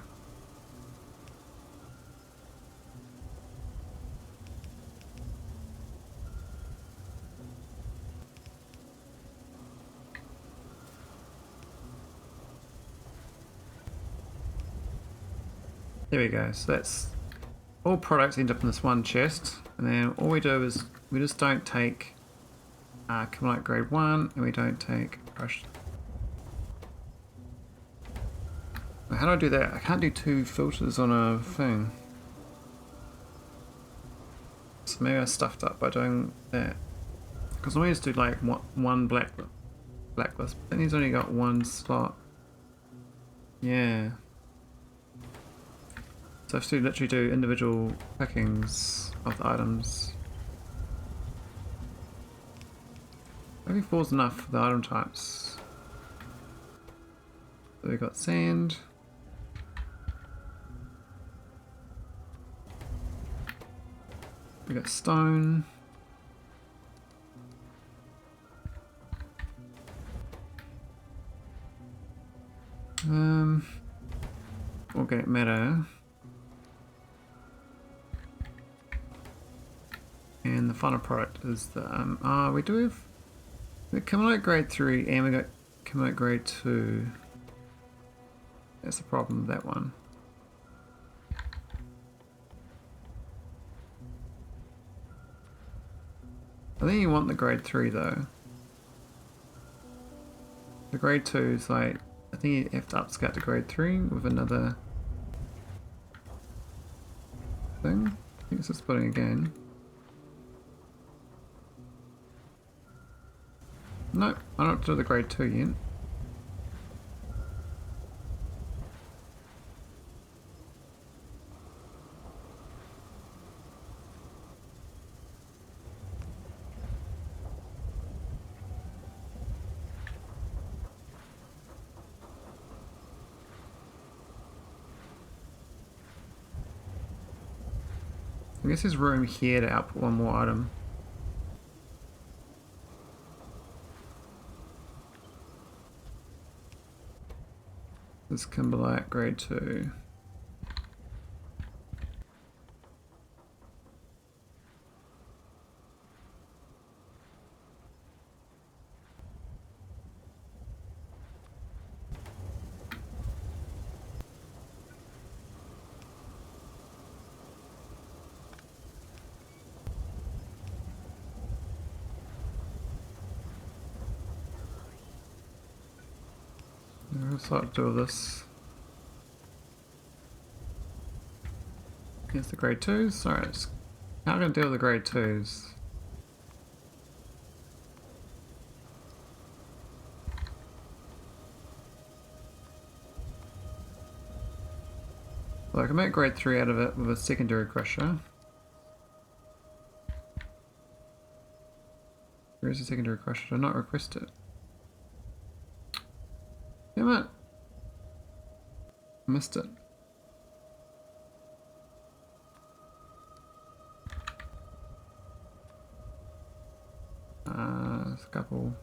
There we go, so that's all products end up in this one chest, and then all we do is we just don't take Maholic grade 1 and we don't take crushed. How do I do that? I can't do 2 filters on a thing. So maybe I stuffed up by doing that. Because I just do like one blacklist, but then he's only got 1 slot. Yeah. So I have to literally do individual pickings of the items. Maybe 4's enough for the item types. So we got sand. We got stone. Organic matter. And the final product is the we do have the Maholic grade 3 and we got Maholic grade 2. That's the problem with that one. I think you want the grade 3 though. The grade 2 is like, I think you have to upscale to grade 3 with another thing. I think it's just splitting again. No, I don't do the grade 2 yet. I guess there's room here to output one more item. This Maholic grade 2. Let's start do this. Here's the grade 2s. Alright, how am I going to deal with the grade 2s? Well, I can make grade 3 out of it with a secondary crusher. Where is the secondary crusher? Did I not request it? Damn it! Missed it. There's a couple.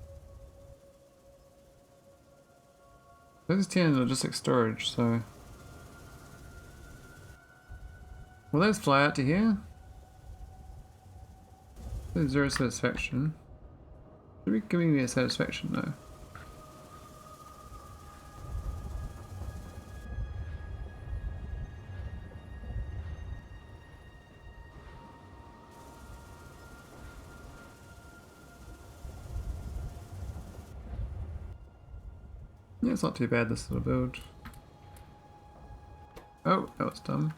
This is 10 logistic storage, so... Will those fly out to here? There's 0 satisfaction. Should be giving me a satisfaction though. Yeah, it's not too bad, this little build. Oh, that was dumb.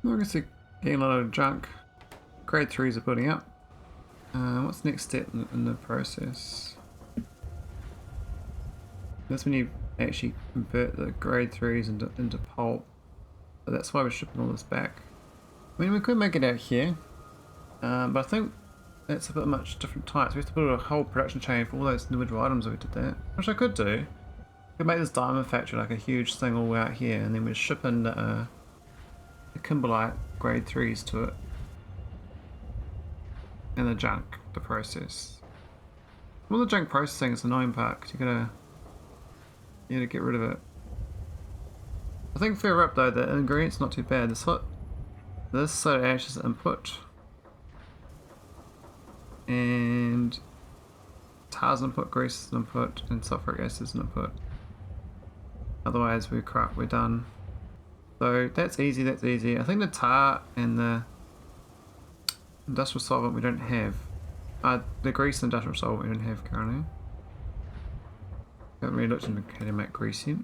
I guess you're getting a lot of junk. Grade 3s are putting up. What's the next step in the process? That's when you actually convert the grade 3s into pulp. So that's why we're shipping all this back. I mean, we could make it out here, but I think that's a bit much different types. We have to build a whole production chain for all those individual items if we did that. Which I could do. We could make this diamond factory like a huge thing all out here, and then we'd ship in the kimberlite grade 3s to it. And the junk to process. Well, the junk processing is the annoying part, because you gotta get rid of it. I think further up though, the ingredients not too bad. This soda ash is input. And tar's input, grease is input, and sulfuric acid is input. Otherwise we're done. So that's easy, that's easy. I think the tar and the industrial solvent we don't have. The grease and industrial solvent we don't have currently. Haven't really looked into how to make grease yet. I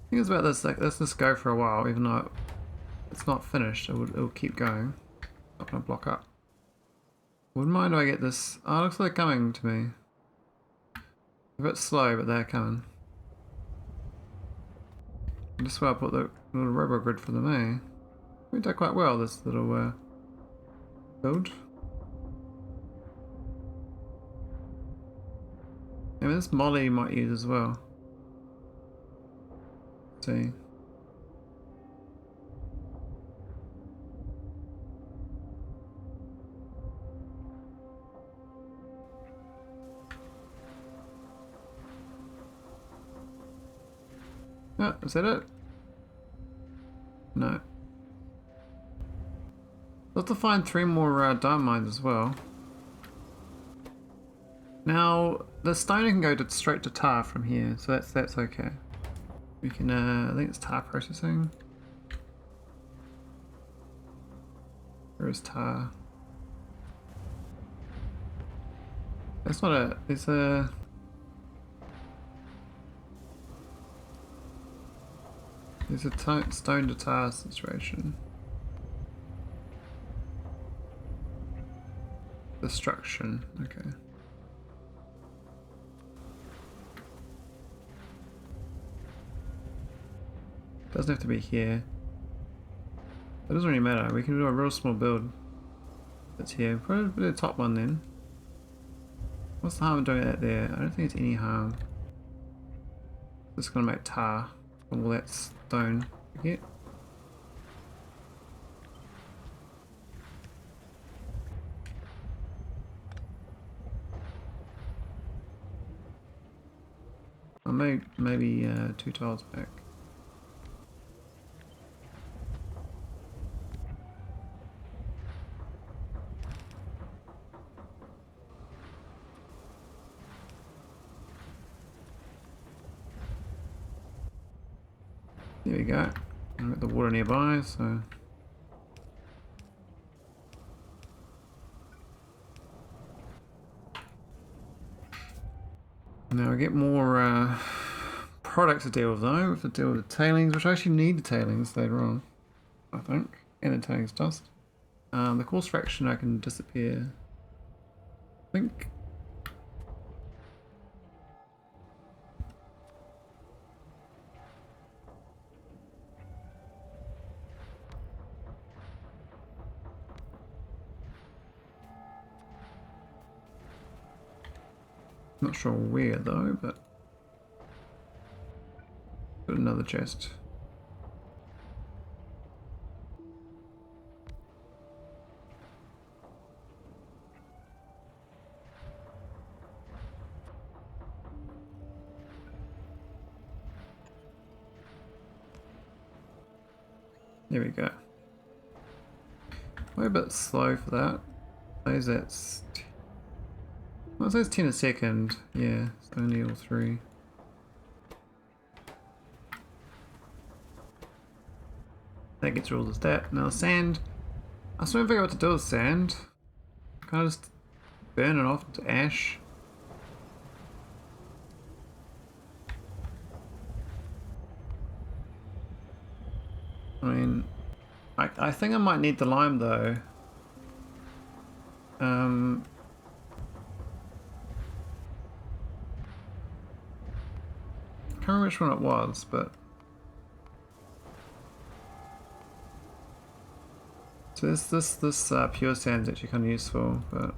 think it's about this, like, let's just go for a while, even though it's not finished, it'll keep going. Not gonna block up. Wouldn't mind if I get this. Oh, it looks like they're coming to me. A bit slow, but they're coming. And this is where I put the little robo grid for them, eh? We did quite well, this little build. I mean, this Molly might use as well. Let's see. Oh, is that it? No. I'll have to find 3 more diamond mines as well. Now, the stone can go straight to tar from here, so that's okay. We can, I think it's tar processing. Where is tar? That's not a, it's a... There's a stone to tar situation. Destruction, okay. Doesn't have to be here. It doesn't really matter, we can do a real small build that's here. Put the top one then. What's the harm in doing that there? I don't think it's any harm. Just gonna make tar from all that stone we get. Or maybe 2 tiles back. There we go. I've got the water nearby, so... Now I get more products to deal with though. We have to deal with the tailings, which I actually need the tailings later on, I think. And the tailings dust. The coarse fraction I can disappear. I think. Not sure where though, but got another chest. There we go. We're a bit slow for that. Those that's... Well, it says 10 a second. Yeah, it's only all 3. That gets rid of that. Now sand. I still haven't figured out what to do with sand. Kind of just burn it off into ash. I mean, I think I might need the lime though. Can't remember which one it was, but so this pure sand is actually kind of useful, but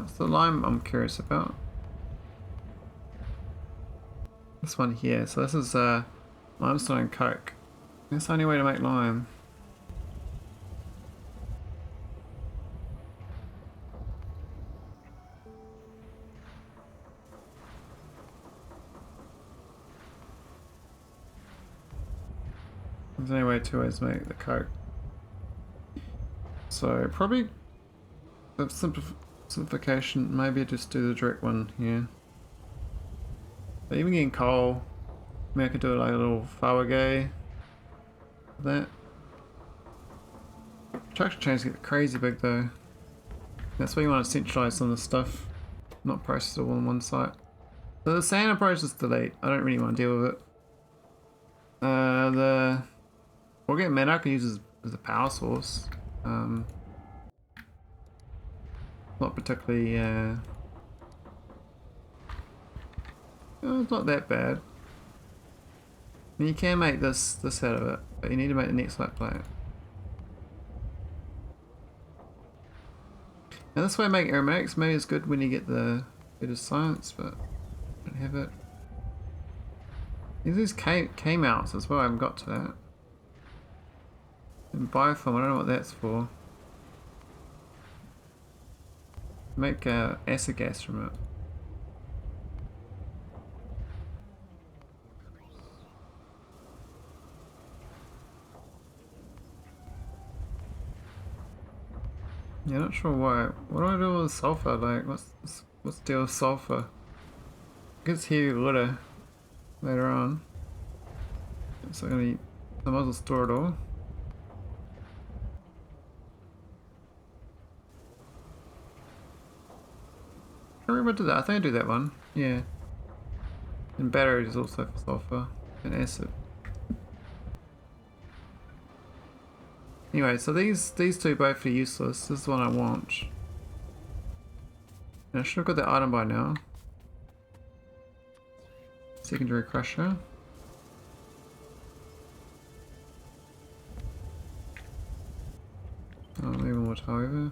it's the lime I'm curious about. This one here. So this is limestone and coke. That's the only way to make lime. There's only way 2 ways to make the coke. So probably the simplification, maybe just do the direct one here. But even getting coal, maybe I could do like a little Fawagay. That. Traction chains get crazy big though. That's why you want to centralize some of the stuff, not process it all on one site. So the sand approach is delete. I don't really want to deal with it. The organic matter I can use as a power source. Not particularly. It's not that bad. I mean, you can make this out of it, but you need to make the next light plate. Now this way I make aromatics, maybe it's good when you get the bit of science, but I don't have it. There's these K-mounts as well, I haven't got to that. And biofilm, I don't know what that's for. Make acid gas from it. Yeah, not sure why. What do I do with sulfur? Like, what's the deal with sulfur? It gets heavy water later on. So I might as well store it all. I remember I did that. I think I do that one. Yeah. And batteries is also for sulfur and acid. Anyway, so these two both are useless. This is the one I want. And I should have got that item by now. Secondary crusher. Oh, maybe more however.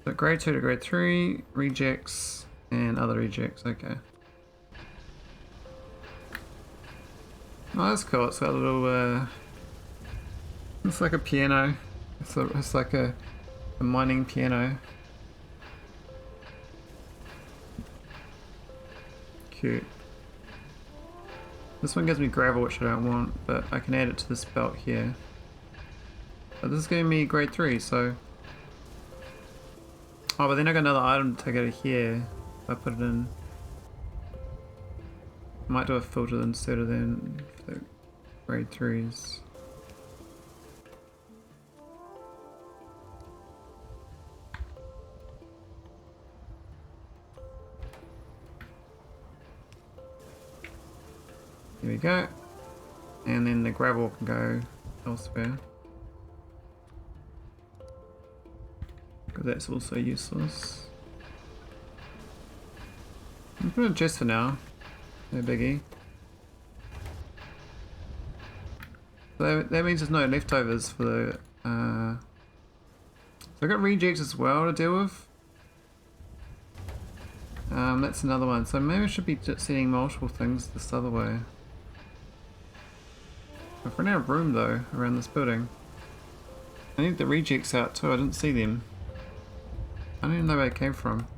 So grade 2 to grade 3, rejects, and other rejects, okay. Oh, that's cool, it's got a little, it's like a piano. It's like a mining piano. Cute. This one gives me gravel, which I don't want, but I can add it to this belt here. But this is giving me grade 3, so... Oh, but then I got another item to take out of here. If I put it in. I might do a filter instead of then for the grade 3s. Here we go. And then the gravel can go elsewhere. Because that's also useless. I'm putting it just for now. No biggie. So that means there's no leftovers for the... so I've got rejects as well to deal with. That's another one. So maybe I should be just setting multiple things this other way. I've run out of room though around this building. I need the rejects out too. I didn't see them. I don't even know where it came from.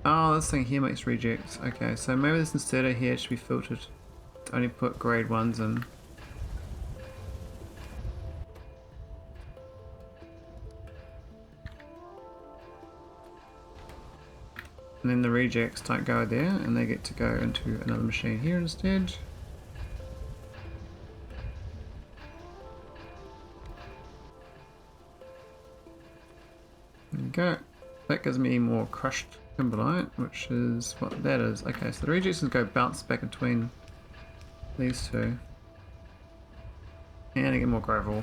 Oh, this thing here makes rejects. Okay, so maybe this inserter here should be filtered to only put grade 1s in. And then the rejects don't go there, and they get to go into another machine here instead. There we go. That gives me more crushed kimberlite, which is what that is. Okay, so the rejects can go bounce back between these two. And I get more gravel,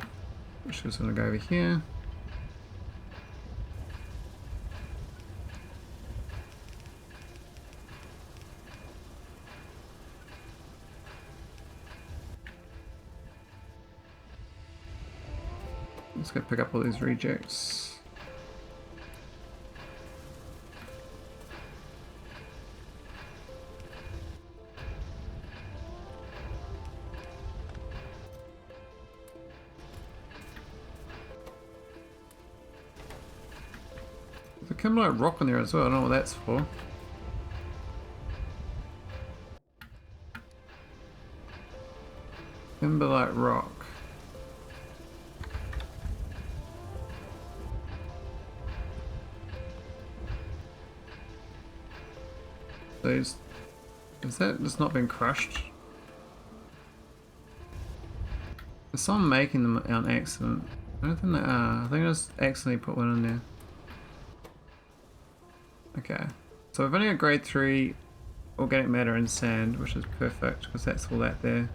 which is going to go over here. Let's go pick up all these rejects. There's a kimberlite rock in there as well, I don't know what that's for. Kimberlite rock. These, is that just not been crushed? There's someone making them on accident. I don't think they are. I think I just accidentally put one in there. Okay, so we've only got grade 3 organic matter and sand, which is perfect because that's all that there.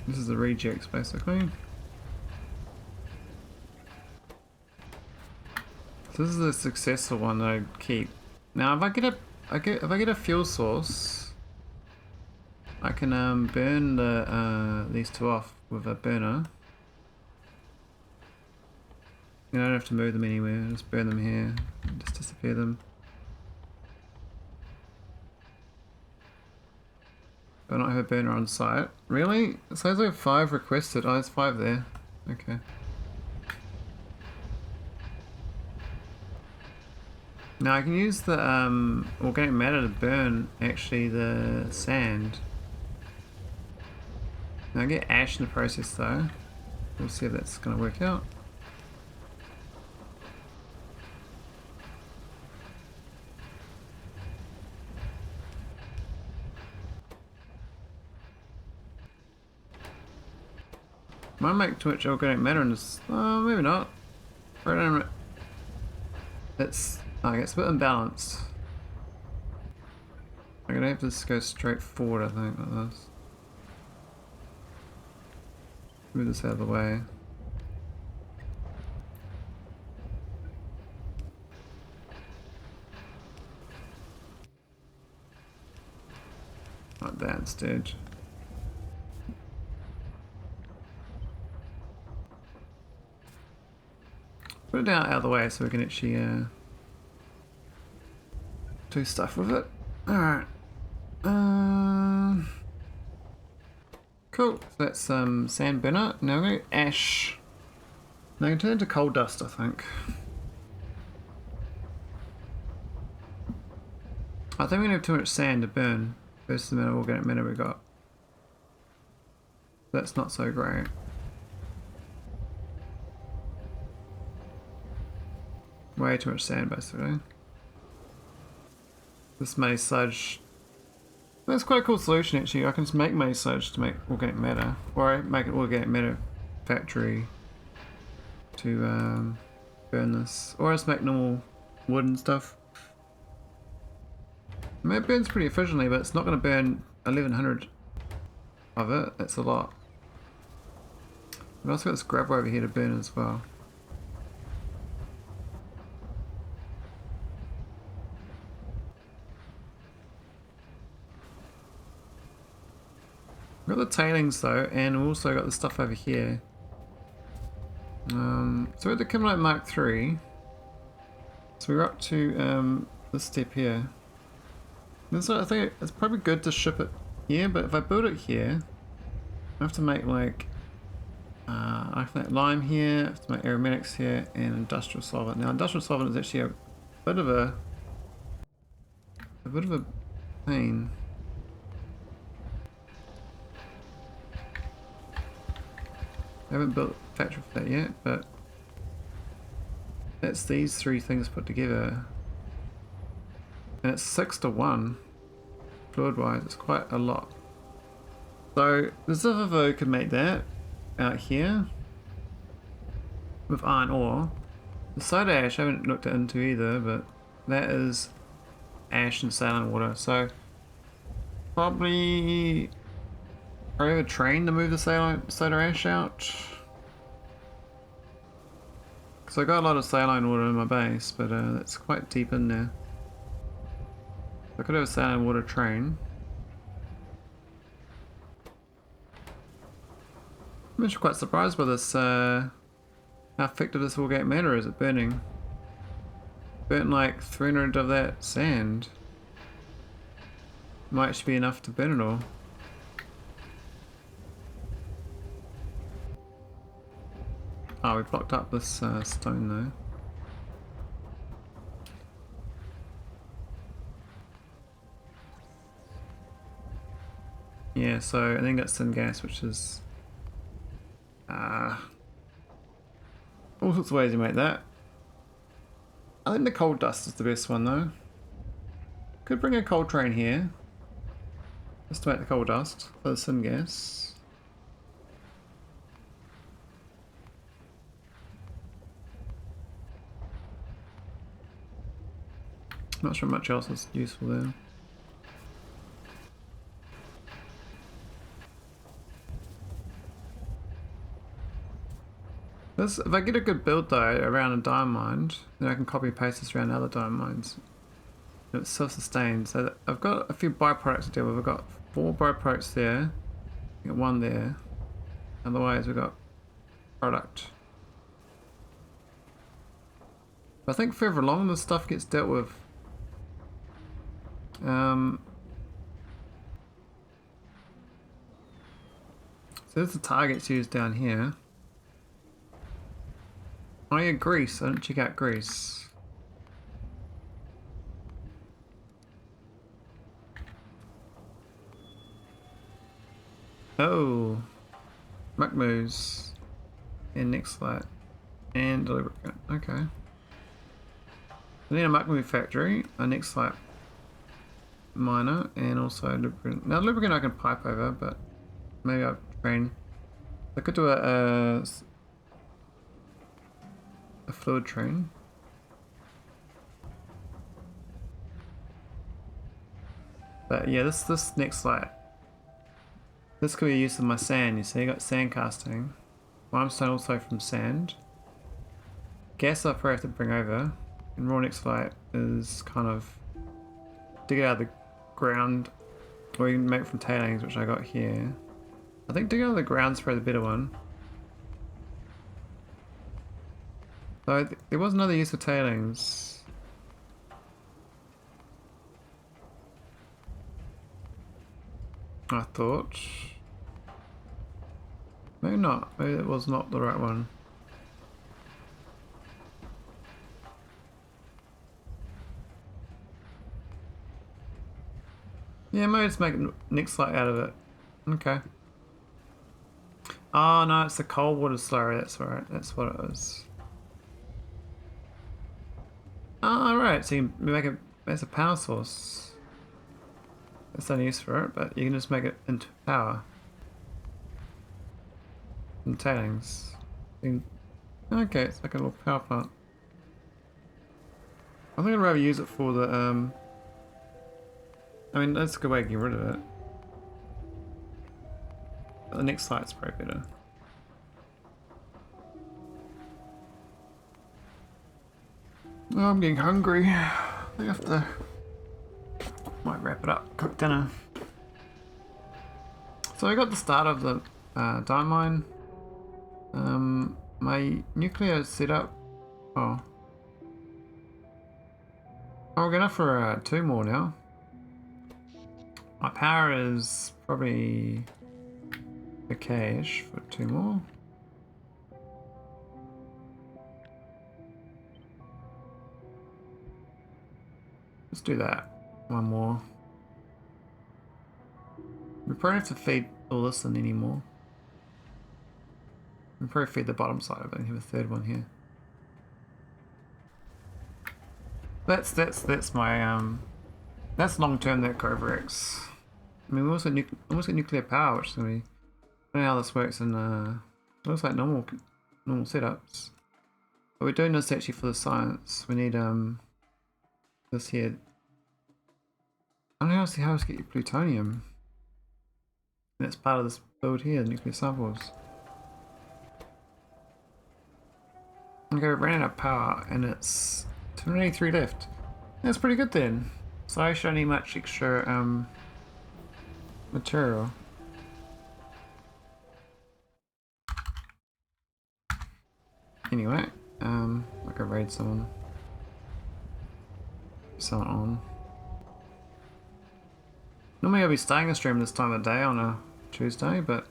This is the rejects basically. This is the successful one that I keep. Now, if I get a fuel source, I can burn the these two off with a burner. You don't have to move them anywhere. Just burn them here, just disappear them. But I don't have a burner on site. Really? It says I have 5 requested. Oh, there's 5 there. Okay. Now I can use the organic matter to burn actually the sand. Now I get ash in the process though. We'll see if that's going to work out. Might make too much organic matter in this. Oh, maybe not. It's a bit imbalanced. I'm gonna have to just go straight forward, I think, like this. Move this out of the way. Like that instead. Put it down out of the way so we can actually do stuff with it. Alright. Cool. So that's sand burner. Now I'm going to ash. Now I can turn it into coal dust, I think. I think we're going to have too much sand to burn versus the amount of organic matter we got. That's not so great. Way too much sand basically. This muddy sludge. That's quite a cool solution actually. I can just make muddy sludge to make organic matter. Or I make an organic matter factory to burn this. Or just make normal wood and stuff. I mean, it burns pretty efficiently, but it's not going to burn 1100 of it. That's a lot. We've also got this gravel over here to burn as well. We've got the tailings though, and we've also got the stuff over here. So we're at the Kimberlite Mark III. So we're up to this step here. And so I think it's probably good to ship it here, but if I build it here, I have to make like I have to make lime here, I have to make aromatics here, and industrial solvent. Now industrial solvent is actually a bit of a pain. I haven't built a factory for that yet, but that's these three things put together. And it's 6 to 1 fluid wise, it's quite a lot. So the Zivavo could make that out here with iron ore. The soda ash I haven't looked into either, but that is ash and saline water. So probably I have a train to move the soda ash out. Because I got a lot of saline water in my base, but that's quite deep in there. I could have a saline water train. I'm actually quite surprised by this, how effective this Wargate matter is at burning. Burnt like 300 of that sand. Might actually be enough to burn it all. Oh, we blocked up this stone though. Yeah, so I think that's syngas, which is all sorts of ways you make that. I think the coal dust is the best one though. Could bring a coal train here, just to make the coal dust for the syngas. Not sure much else is useful there. This, if I get a good build though around a diamond mine, then I can copy and paste this around other diamond mines. And it's self-sustained. So I've got a few byproducts to deal with. I've got 4 byproducts there, I've got 1 there. Otherwise we've got product. But I think further along this stuff gets dealt with. So there's the targets used down here. Oh yeah, Greece. I didn't check out Greece. Oh, Muckmoos and next light and lubricant. Okay. I need a Muckmoo factory, a next light miner, and also lubricant. Now lubricant I can pipe over, but maybe I'll train. I could do a fluid train. But yeah, this next light. This could be used in my sand, you see, I got sand casting. Limestone also from sand. Gas I probably have to bring over. And raw next light is kind of dig it out of the ground. Or you can make it from tailings, which I got here. I think dig it out of the ground is probably the better one. So there was another use for tailings. I thought. Maybe not. Maybe it was not the right one. Yeah, maybe just make next light out of it. Okay. Oh no, it's the cold water slurry. That's right. That's what it is. Oh, right. So you can make it as a power source. That's no use for it, but you can just make it into power. And tailings. Okay, it's like a little power plant. I think I'd rather use it for the, I mean, that's a good way to get rid of it. But the next site's probably better. Oh, I'm getting hungry. I have to... Might wrap it up, cook dinner. So I got the start of the diamond mine. My nuclear setup. Oh, we're going for 2 more now. My power is probably the cash for 2 more. Let's do that. 1 more. We probably have to feed all this in anymore. We probably feed the bottom side of it and have a 3rd one here. That's my that's long term, that Cobra X. I mean, we also almost got nuclear power, which is gonna be. I don't know how this works in looks like normal setups. But we're doing this actually for the science. We need this here. I don't know how else to get your plutonium. And that's part of this build here, the nuclear samples. Okay, we're running out of power and it's 283 left. That's pretty good then. So I should need much extra material. Anyway, I could raid someone. Someone on. Normally I'll be staying a stream this time of day on a Tuesday, but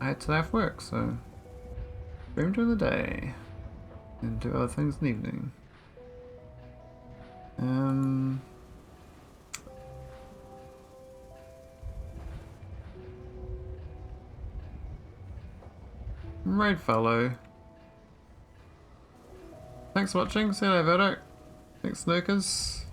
I had to have work, so stream during the day and do other things in the evening. Raid follow. Thanks for watching. See you later, Verdo. Thanks, Snookers.